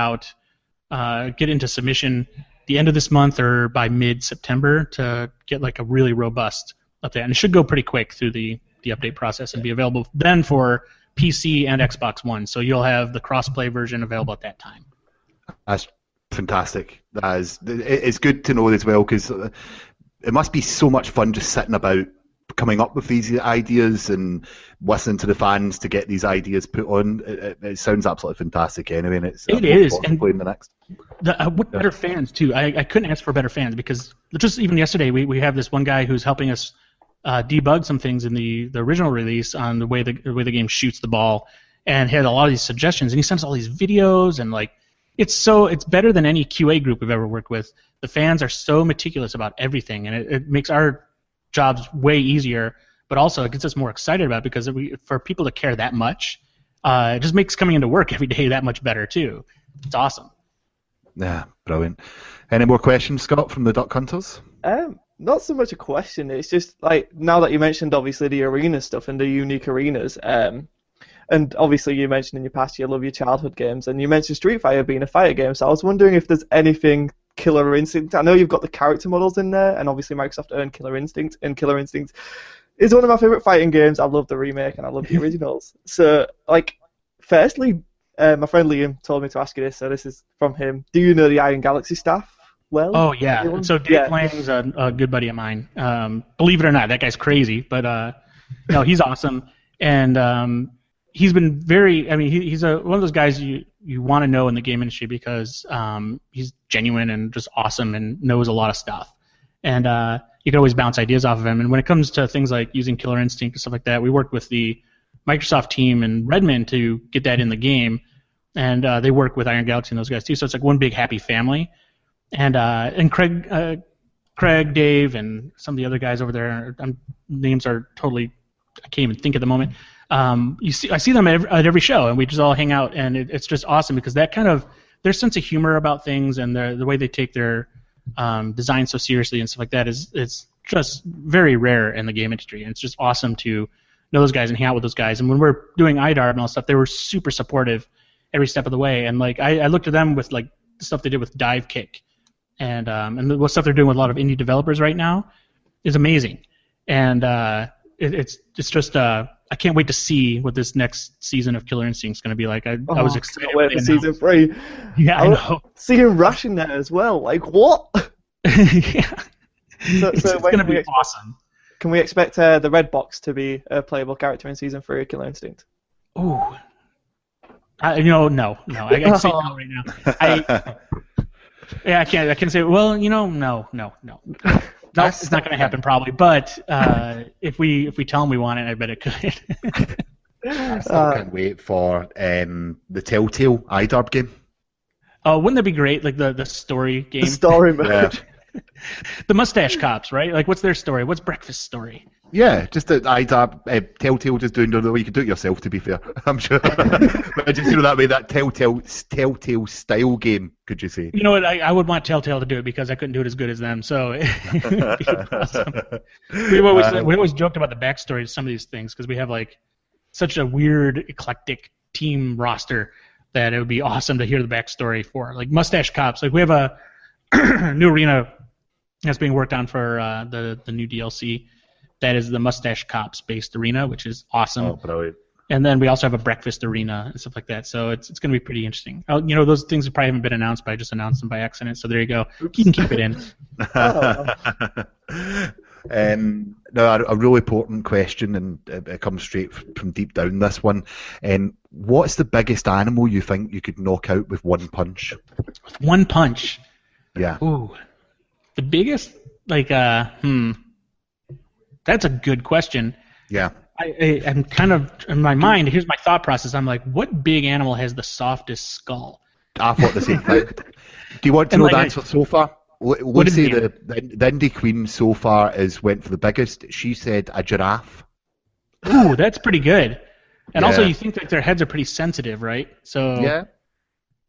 into submission the end of this month or by mid-September to get like a really robust update. And it should go pretty quick through the update process and be available then for PC and Xbox One. So you'll have the crossplay version available at that time. That's fantastic. It's good to know as well, because it must be so much fun just sitting about coming up with these ideas and listening to the fans to get these ideas put on. It sounds absolutely fantastic anyway, and it is. And playing the next. What better fans too? I couldn't ask for better fans, because just even yesterday we have this one guy who's helping us debug some things in the original release on the way the game shoots the ball, and he had a lot of these suggestions, and he sends all these videos, and like it's better than any QA group we've ever worked with. The fans are so meticulous about everything, and it makes our jobs way easier, but also it gets us more excited about it, because for people to care that much, it just makes coming into work every day that much better too. It's awesome. Yeah, brilliant. Any more questions, Scott, from the Duck Hunters? Not so much a question. It's just like, now that you mentioned obviously the arena stuff and the unique arenas, and obviously you mentioned in your past you love your childhood games, and you mentioned Street Fighter being a fighter game, so I was wondering if there's anything Killer Instinct. I know you've got the character models in there, and obviously Microsoft earned Killer Instinct, and Killer Instinct is one of my favorite fighting games. I love the remake and I love the originals. So, like, firstly, my friend Liam told me to ask you this, so this is from him. Do you know the Iron Galaxy staff well? Oh, yeah. So Dave Lang's a good buddy of mine. Believe it or not, that guy's crazy, but no, he's awesome. And he's been he's one of those guys you want to know in the game industry, because he's genuine and just awesome and knows a lot of stuff. And you can always bounce ideas off of him. And when it comes to things like using Killer Instinct and stuff like that, we worked with the Microsoft team in Redmond to get that in the game. And they work with Iron Galaxy and those guys too. So it's like one big happy family. And Craig, Dave, and some of the other guys over there, names are totally, I can't even think at the moment. I see them at every show, and we just all hang out, and it's just awesome, because that kind of their sense of humor about things and the way they take their design so seriously and stuff like that it's just very rare in the game industry, and it's just awesome to know those guys and hang out with those guys. And when we're doing IDARB and all that stuff, they were super supportive every step of the way. And like I looked at them with like the stuff they did with Dive Kick, and the stuff they're doing with a lot of indie developers right now is amazing. And it's just I can't wait to see what this next season of Killer Instinct is going to be like. I was excited. Can't wait for season 3. Yeah, I know. Seeing Rush in there as well. Like, what? Yeah. So it's going to be awesome. Can we expect the Red Box to be a playable character in season 3 of Killer Instinct? Ooh. No. I can say no right now. I can't say. Well, no. No, it's not going to happen probably. But if we tell them we want it, I bet it could. I still can't wait for the Telltale IDARB game. Oh, wouldn't that be great? Like the story game. The story mode. Yeah. The Mustache Cops, right? Like, what's their story? What's Breakfast's story? Yeah, just the IDARB, Telltale just doing the way you can do it yourself, to be fair. I'm sure. But just that way, that Telltale style game, could you say? You know what? I would want Telltale to do it, because I couldn't do it as good as them. So it'd be awesome. We always joked about the backstory of some of these things, because we have like such a weird, eclectic team roster that it would be awesome to hear the backstory for. Like Mustache Cops. Like we have a new arena that's being worked on for the new DLC. That is the Mustache Cops based arena, which is awesome. Oh, brilliant. And then we also have a breakfast arena and stuff like that. So it's going to be pretty interesting. Those things probably haven't been announced, but I just announced them by accident. So there you go. Oops. You can keep it in. No, a really important question, and it comes straight from deep down, this one. What's the biggest animal you think you could knock out with one punch? One punch? Yeah. Ooh. The biggest? That's a good question. Yeah. I'm kind of, in my mind, here's my thought process. I'm like, what big animal has the softest skull? I thought the same thing. Do you want to know the answer so far? Let's say the indie queen so far went for the biggest. She said a giraffe. Ooh, that's pretty good. And also, you think that their heads are pretty sensitive, right? So yeah,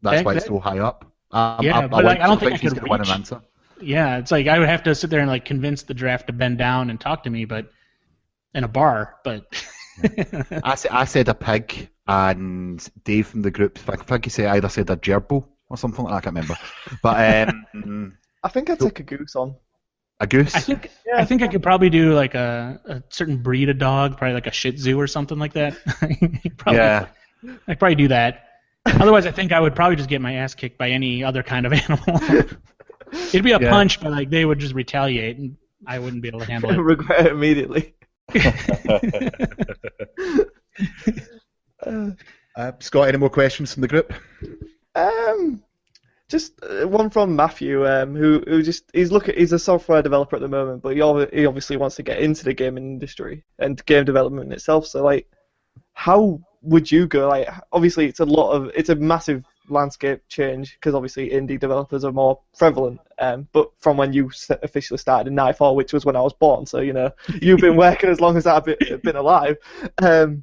that's why it's so high up. I don't think I could win an answer. Yeah, it's like I would have to sit there and convince the giraffe to bend down and talk to me, but in a bar. But I said a pig, and Dave from the group, I think he either said a gerbil or something like that. I can't remember. But I think I'd take a goose on. A goose? I think I could probably do like a certain breed of dog, probably like a Shih Tzu or something like that. I'd probably do that. Otherwise, I think I would probably just get my ass kicked by any other kind of animal. It'd be a punch, but they would just retaliate, and I wouldn't be able to handle it. Regret it immediately. Scott, any more questions from the group? Just one from Matthew, he's a software developer at the moment, but he obviously wants to get into the gaming industry and game development itself. So how would you go? Obviously it's a massive landscape change because obviously indie developers are more prevalent. But from when you officially started in '94, which was when I was born, so you've been working as long as I've been alive. What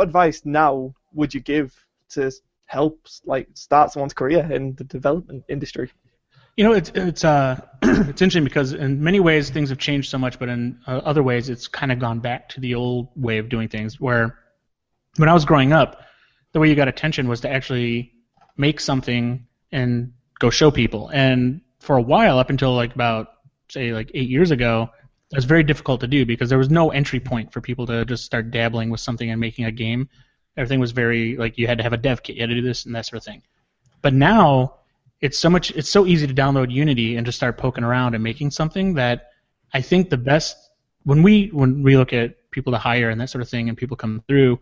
advice now would you give to help start someone's career in the development industry? It's it's interesting because in many ways things have changed so much, but in other ways it's kind of gone back to the old way of doing things. Where when I was growing up, the way you got attention was to actually make something and go show people. And for a while, up until about 8 years ago, it was very difficult to do because there was no entry point for people to just start dabbling with something and making a game. Everything was very you had to have a dev kit, you had to do this and that sort of thing. But now it's so easy to download Unity and just start poking around and making something that I think the best when we look at people to hire and that sort of thing and people come through,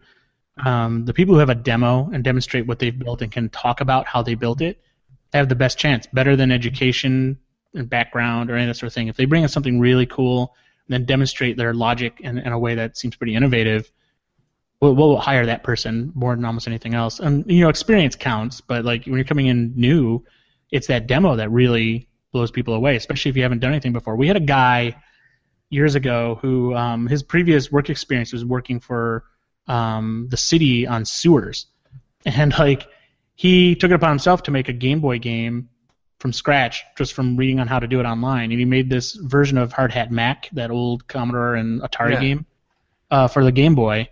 the people who have a demo and demonstrate what they've built and can talk about how they built it, they have the best chance, better than education and background or any of that sort of thing. If they bring in something really cool and then demonstrate their logic in a way that seems pretty innovative, we'll hire that person more than almost anything else. And experience counts, but when you're coming in new, it's that demo that really blows people away, especially if you haven't done anything before. We had a guy years ago who his previous work experience was working for the city on sewers, and he took it upon himself to make a Game Boy game from scratch, just from reading on how to do it online, and he made this version of Hard Hat Mac, that old Commodore and Atari game, for the Game Boy.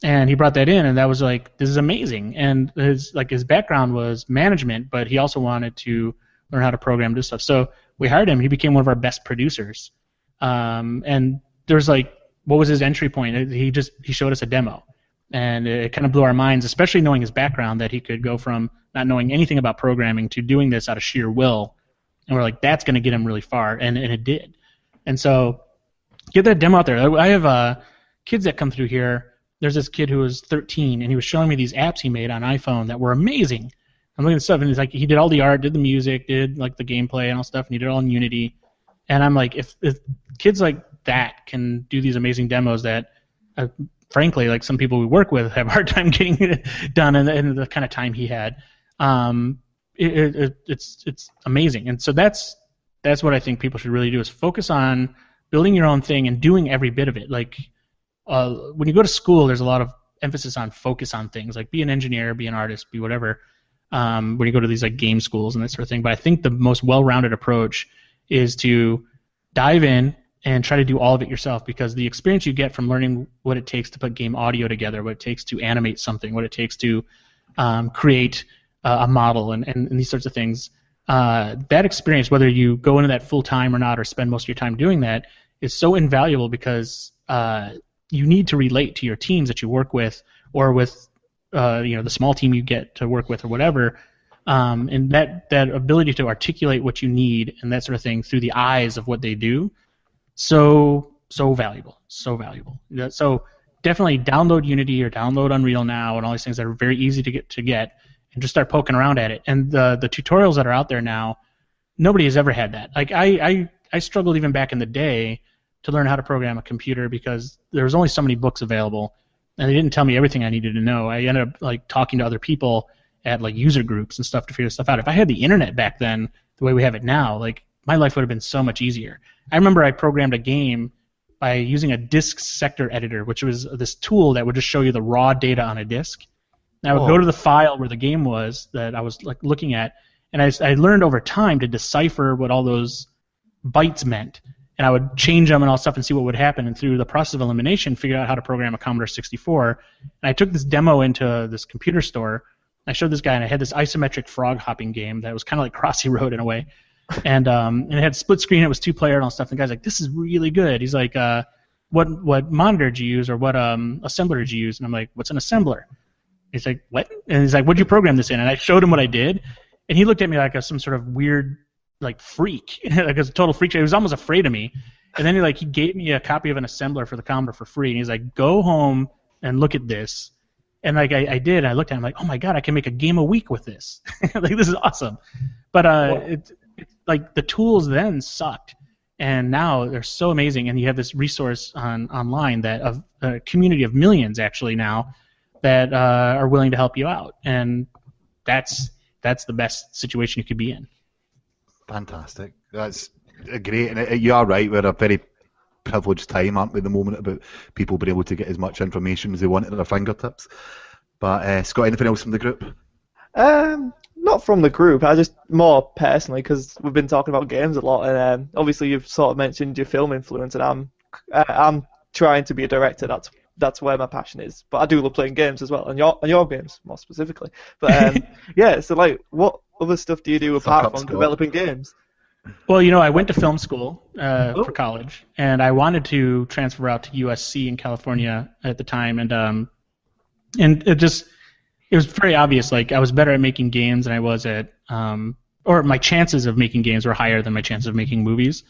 And he brought that in, and that was this is amazing. And his background was management, but he also wanted to learn how to program this stuff. So we hired him. He became one of our best producers. And there's what was his entry point? He showed us a demo, and it kind of blew our minds, especially knowing his background, that he could go from not knowing anything about programming to doing this out of sheer will. And we're that's going to get him really far, and it did. And so get that demo out there. I have kids that come through here. There's this kid who was 13, and he was showing me these apps he made on iPhone that were amazing. I'm looking at stuff, and he's he did all the art, did the music, did the gameplay and all stuff, and he did it all in Unity. And I'm if kids like that can do these amazing demos that, frankly, some people we work with have a hard time getting it done in the kind of time he had, it's amazing. And so that's what I think people should really do, is focus on building your own thing and doing every bit of it. When you go to school, there's a lot of emphasis on focus on things, be an engineer, be an artist, be whatever, when you go to these game schools and that sort of thing. But I think the most well-rounded approach is to dive in and try to do all of it yourself, because the experience you get from learning what it takes to put game audio together, what it takes to animate something, what it takes to create a model and these sorts of things, that experience, whether you go into that full-time or not or spend most of your time doing that, is so invaluable because you need to relate to your teams that you work with, or with the small team you get to work with, or whatever. And that ability to articulate what you need and that sort of thing through the eyes of what they do, so valuable. So definitely download Unity or download Unreal now and all these things that are very easy to get, and just start poking around at it. And the tutorials that are out there now, nobody has ever had that. Like I struggled even back in the day to learn how to program a computer because there was only so many books available, and they didn't tell me everything I needed to know. I ended up like talking to other people at like user groups and stuff to figure stuff out. If I had the internet back then, the way we have it now, like my life would have been so much easier. I remember I programmed a game by using a disk sector editor, which was this tool that would just show you the raw data on a disk. And I would go to the file where the game was that I was like looking at, and I learned over time to decipher what all those bytes meant. And I would change them and all stuff and see what would happen. And through the process of elimination, figure out how to program a Commodore 64. And I took this demo into this computer store. I showed this guy, and I had this isometric frog hopping game that was kind of like Crossy Road in a way. And it had split screen. It was 2-player and all stuff. And the guy's like, "This is really good." He's like, "What monitor did you use, or what assembler did you use?" And I'm like, "What's an assembler?" He's like, "What?" And he's like, "What'd you program this in?" And I showed him what I did, and he looked at me like some sort of weird, like freak, like a total freak. He was almost afraid of me. And then he gave me a copy of an assembler for the Commodore for free. And he's like, "Go home and look at this." And like I did, and I looked at him like, "Oh my god, I can make a game a week with this. Like this is awesome." But it's like the tools then sucked, and now they're so amazing. And you have this resource online that of a community of millions actually now that are willing to help you out, and that's the best situation you could be in. Fantastic. That's great, and you are right. We're a very privileged time, aren't we, at the moment, about people being able to get as much information as they want at their fingertips. But Scott, anything else from the group? Not from the group. I just more personally, because we've been talking about games a lot, and obviously you've sort of mentioned your film influence, and I'm trying to be a director. That's where my passion is. But I do love playing games as well, and your games more specifically. But yeah, so like, what other stuff do you do apart from developing games? Well, I went to film school for college, and I wanted to transfer out to USC in California at the time, and it was very obvious. Like I was better at making games than I was at, or my chances of making games were higher than my chances of making movies.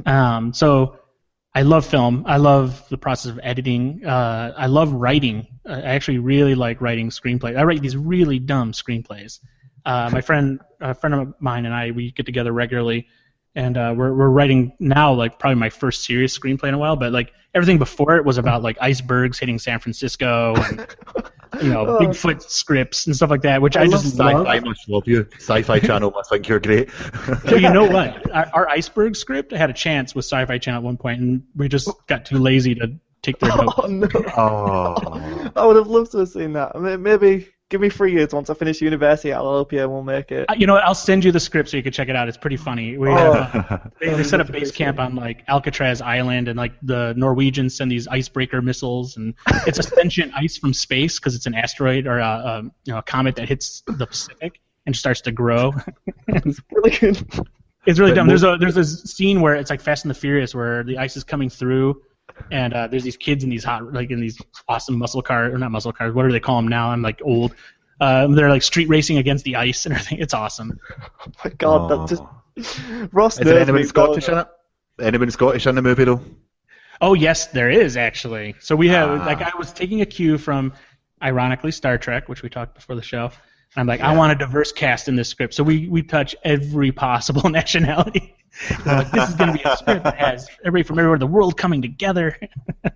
So I love film. I love the process of editing. I love writing. I actually really like writing screenplays. I write these really dumb screenplays. A friend of mine and I, we get together regularly, and we're writing now like probably my first serious screenplay in a while. But like everything before it was about like icebergs hitting San Francisco, and Bigfoot scripts and stuff like that, which I just love. I must love you. Sci-Fi Channel must think you're great. So you know what? Our iceberg script had a chance with Sci-Fi Channel at one point, and we just got too lazy to take their notes. Oh no! Oh. I would have loved to have seen that. Maybe give me 3 years once I finish university. I'll help you and we'll make it. You know what? I'll send you the script so you can check it out. It's pretty funny. We have, they set up base camp on like Alcatraz Island, and like the Norwegians send these icebreaker missiles, and it's a sentient ice from space because it's an asteroid or a comet that hits the Pacific and starts to grow. It's really good. It's really dumb. There's this scene where it's like Fast and the Furious where the ice is coming through. And there's these kids in these awesome muscle cars, or not muscle cars, what do they call them now? I'm like old. They're like street racing against the ice and everything. It's awesome. Oh my god, that just Ross. Is there anyone Scottish in it? Anyone Scottish in the movie though? Oh yes, there is actually. So we have I was taking a cue from, ironically, Star Trek, which we talked before the show. And I'm like, I want a diverse cast in this script, so we touch every possible nationality. Like, this is going to be a script that has everybody from everywhere in the world coming together to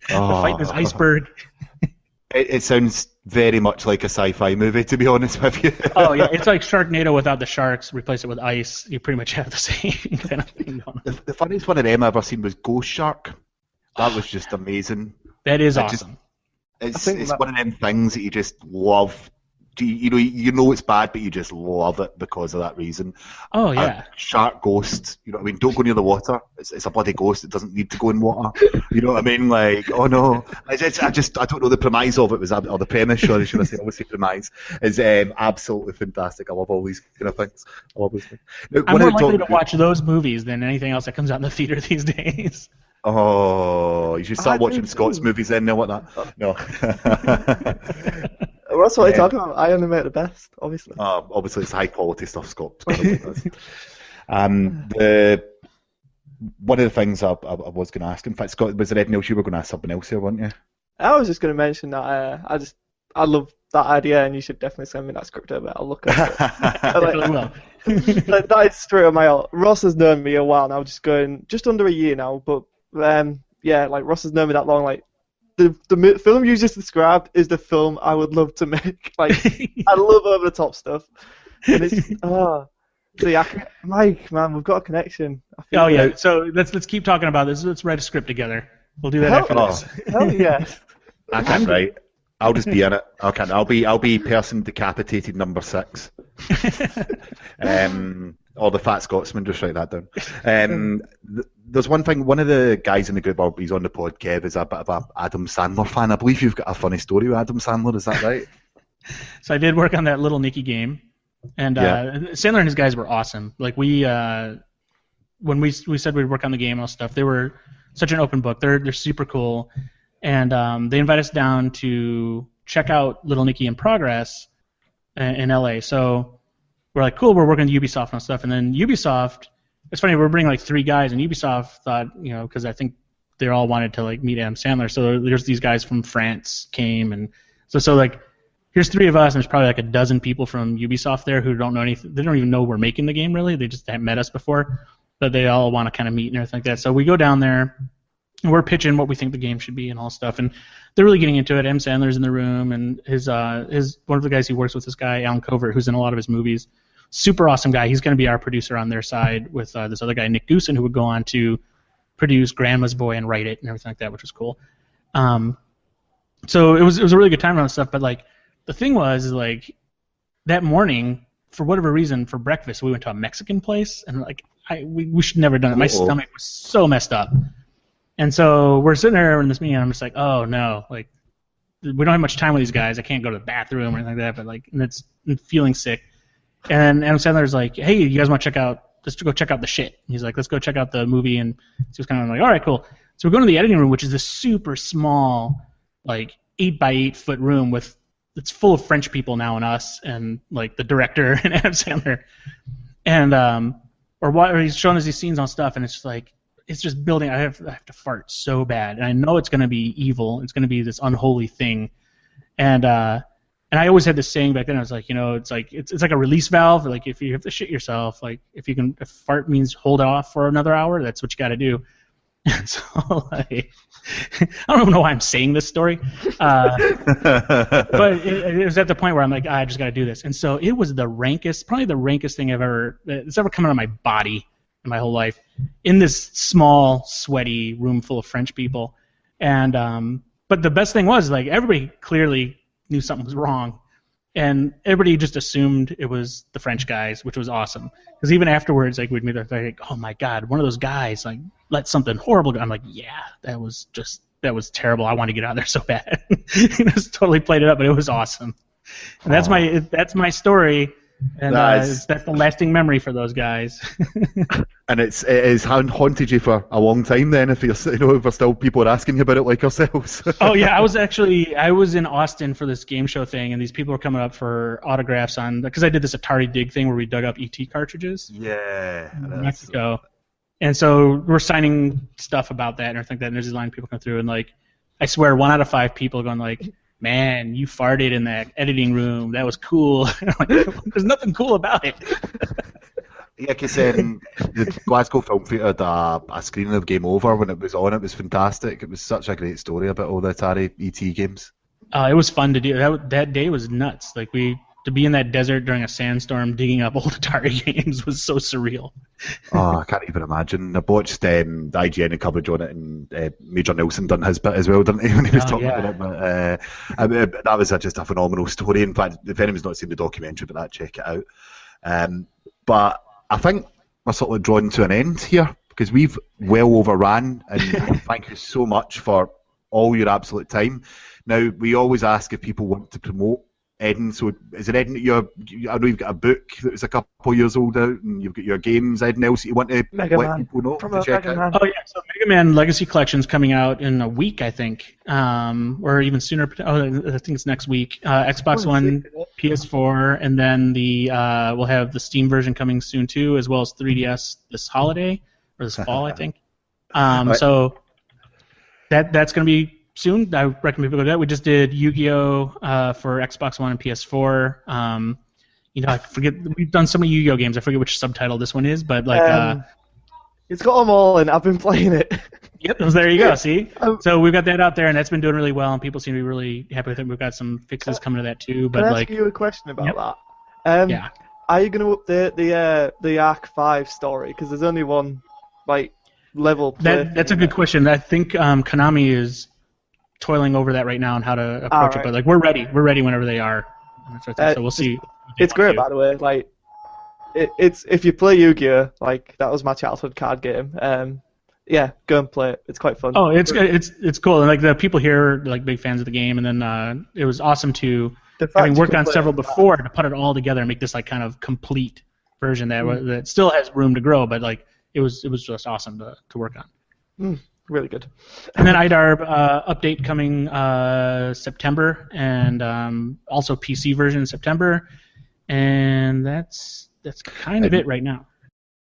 fight this iceberg. It sounds very much like a sci-fi movie, to be honest with you. Oh yeah, it's like Sharknado without the sharks. Replace it with ice. You pretty much have the same kind of thing going on. The funniest one of them I've ever seen was Ghost Shark. That was just amazing. That is awesome. It's one of them things that you just love. You know it's bad, but you just love it because of that reason. Oh yeah. Shark ghost. You know what I mean? Don't go near the water. It's a bloody ghost. It doesn't need to go in water. You know what I mean? Like, oh no. I don't know the premise of it or the premise. Sorry, should I say? Obviously, premise is absolutely fantastic. I love all these kind of things. I love these things. Now, I'm more likely to watch those movies than anything else that comes out in the theater these days. Oh, you should start I watching do Scott's too. movies then. Now what that? No. Well, that's what I'm talking about. I animate the best, obviously. Obviously, it's high quality stuff. Scott does. The one of the things I was going to ask. In fact, Scott, was there anything else you were going to ask something else here, weren't you? I was just going to mention that I love that idea, and you should definitely send me that script over. I'll look at it. Definitely will. That is straight on my alley. Ross has known me a while now, just under a year now. But yeah, like Ross has known me that long. Like the film you just described is the film I would love to make. Like I love over the top stuff, and it's See, Mike, man, we've got a connection. Oh yeah, so let's keep talking about this. Let's write a script together. We'll do that after this. Hell yes. I can't write. I'll just be in it. I'll be person decapitated number 6. Or the Fat Scotsman. Just write that down. There's one thing. One of the guys in the group, he's on the pod, Kev, is a bit of a Adam Sandler fan. I believe you've got a funny story with Adam Sandler. Is that right? So I did work on that Little Nicky game, and Sandler and his guys were awesome. Like when we said we'd work on the game and all stuff, they were such an open book. They're super cool, and they invited us down to check out Little Nicky in progress in LA. So we're like, cool, we're working with Ubisoft and stuff. And then Ubisoft, it's funny, we're bringing like 3 guys, and Ubisoft thought, because I think they all wanted to like meet Adam Sandler. So there's these guys from France came, and so like here's 3 of us, and there's probably like a dozen people from Ubisoft there who don't know anything. They don't even know we're making the game really. They just haven't met us before, but they all want to kind of meet and everything like that. So we go down there, and we're pitching what we think the game should be and all stuff, and they're really getting into it. Adam Sandler's in the room, and his one of the guys he works with, this guy Alan Covert, who's in a lot of his movies. Super awesome guy. He's going to be our producer on their side with this other guy, Nick Goosen, who would go on to produce Grandma's Boy and write it and everything like that, which was cool. So it was a really good time on stuff. But like the thing was like that morning, for whatever reason, for breakfast we went to a Mexican place, and like we should never have done it. My stomach was so messed up, and so we're sitting there in this meeting, and I'm just like, oh no, like we don't have much time with these guys. I can't go to the bathroom or anything like that. But like, and I'm feeling sick. And Adam Sandler's like, hey, you guys want to let's go check out the shit. And he's like, let's go check out the movie. And so it's kind of like, all right, cool. So we're going to the editing room, which is this super small, like 8x8 foot room it's full of French people now and us and like the director and Adam Sandler. And or he's showing us these scenes on stuff, and it's just building. I have to fart so bad, and I know it's going to be evil. It's going to be this unholy thing, and I always had this saying back then. I was like, it's like a release valve. Like if you have to shit yourself, like if fart means hold off for another hour, that's what you got to do. And so like, I don't even know why I'm saying this story, but it was at the point where I'm like, I just got to do this. And so it was probably the rankest thing that's ever come out of my body in my whole life, in this small, sweaty room full of French people. And but the best thing was like everybody clearly knew something was wrong, and everybody just assumed it was the French guys, which was awesome. Because even afterwards, like we'd meet, like, oh my god, one of those guys like let something horrible go. I'm like, yeah, that was terrible. I want to get out of there so bad. Just totally played it up, but it was awesome. And that's my story, and that's the lasting memory for those guys. And it has haunted you for a long time then, if if there's still people are asking you about it like ourselves. Oh yeah, I was in Austin for this game show thing, and these people were coming up for autographs because I did this Atari Dig thing where we dug up ET cartridges. Yeah. In Mexico. And so we're signing stuff about that and everything like that, and there's these line people come through, and like I swear 1 out of 5 people going like, man, you farted in that editing room. That was cool. Like, there's nothing cool about it. Yeah, because the Glasgow Film Theatre had a screening of Game Over when it was on. It was fantastic. It was such a great story about all the Atari ET games. It was fun to do. That day was nuts. Like to be in that desert during a sandstorm digging up old Atari games was so surreal. Oh, I can't even imagine. I watched the IGN coverage on it, and Major Nelson done his bit as well, didn't he, when he was talking about it? But that was just a phenomenal story. In fact, if anyone's not seen the documentary about that, check it out. But I think we're sort of drawn to an end here, because we've well overran, and thank you so much for all your absolute time. Now, we always ask if people want to promote Eden. So is it Eden? I know you've got a book that was a couple of years old out, and you've got your games. Anything else you want to Mega let Man. people know to check out? Oh yeah, so Mega Man Legacy Collection's coming out in a week, I think, or even sooner. Oh, I think it's next week. Xbox One, PS4, and then we'll have the Steam version coming soon too, as well as 3DS this holiday or this fall, I think. So that's going to be soon. I recommend people go to that. We just did Yu-Gi-Oh! For Xbox One and PS4. I forget. We've done so many Yu-Gi-Oh! Games. I forget which subtitle this one is, but it's got them all, and I've been playing it. Yep. There you go. See. So we've got that out there, and that's been doing really well, and people seem to be really happy with it. We've got some fixes coming to that too. But Can I ask you a question about that? Yeah. Are you going to update the Arc 5 story? Because there's only one level. That's a good question. I think Konami is toiling over that right now and how to approach it, but we're ready whenever they are. So we'll see. It's great, by the way. It's if you play Yu-Gi-Oh, that was my childhood card game. Yeah, go and play it. It's quite fun. Oh, it's cool, and the people here are big fans of the game, and then it was awesome to having worked on several before to put it all together and make this kind of complete version that still has room to grow, but it was just awesome to work on. Really good. And then IDARB update coming September, and also PC version in September, and that's kind of it right now.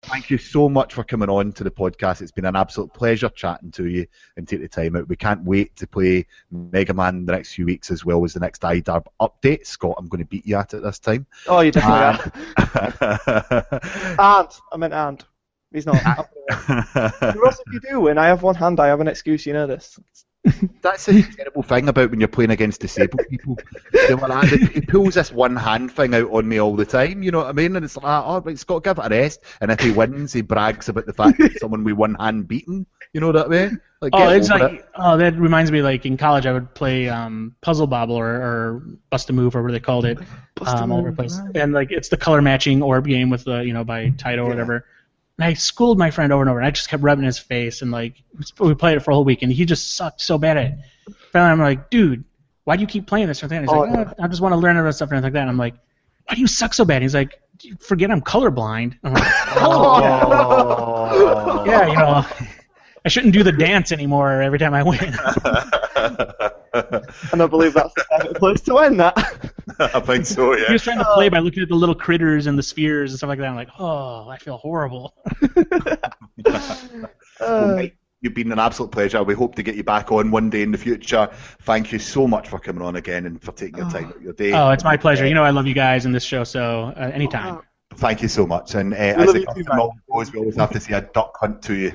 Thank you so much for coming on to the podcast. It's been an absolute pleasure chatting to you and take the time out. We can't wait to play Mega Man the next few weeks as well as the next IDARB update. Scott, I'm going to beat you at it this time. Oh, you definitely are. I meant and. He's not. Ross, if you do win, I have one hand, I have an excuse, you know this. That's a terrible thing about when you're playing against disabled people. He pulls this one hand thing out on me all the time, you know what I mean? And it's like, oh, right, Scott, give it a rest. And if he wins, he brags about the fact that someone with one hand beat him. You know what I mean? That reminds me, in college I would play Puzzle Bobble or Bust a Move or whatever they called it, all over the place. And it's the color matching orb game with by Taito or whatever. And I schooled my friend over and over, and I just kept rubbing his face, and we played it for a whole week, and he just sucked so bad at it. Finally, I'm like, dude, why do you keep playing this? And he's I just want to learn about stuff and like that. And I'm like, why do you suck so bad? And he's like, forget I'm colorblind. I'm like, yeah, I shouldn't do the dance anymore every time I win. And I believe that's the perfect place to end that. I think so, yeah. He was trying to play by looking at the little critters and the spheres and stuff like that. I'm like, oh, I feel horrible. Well, Mike, you've been an absolute pleasure. We hope to get you back on one day in the future. Thank you so much for coming on again and for taking your time out of your day. Oh, it's my pleasure. I love you guys in this show, so anytime. Thank you so much. And as the custom goes, we always have to say a duck hunt to you.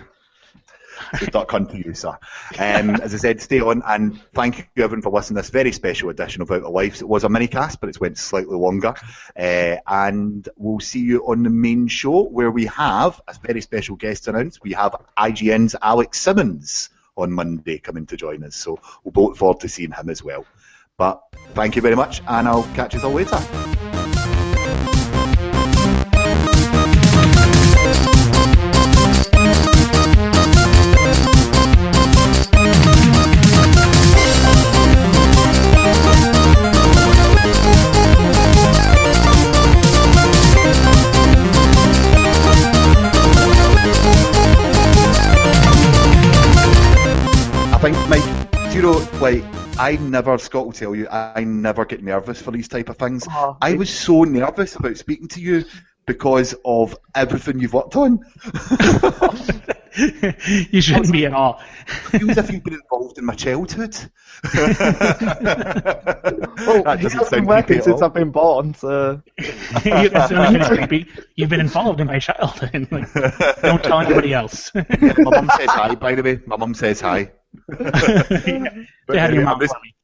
Duck hunt to you, sir. As I said, stay on, and thank you everyone for listening to this very special edition of Out of Lives. It was a minicast, but it's went slightly longer. And we'll see you on the main show, where we have a very special guest announced. We have IGN's Alex Simmons on Monday coming to join us, so we'll look forward to seeing him as well. But thank you very much, and I'll catch you all later. I think, Mike, Scott will tell you, I never get nervous for these type of things. I was so nervous about speaking to you because of everything you've worked on. You shouldn't be at all. It feels as if you've been involved in my childhood. That doesn't been working since I've been born, so... You've been involved in my childhood. Don't tell anybody else. My mum says hi, by the way. My mum says hi. Say hi to your mom for me.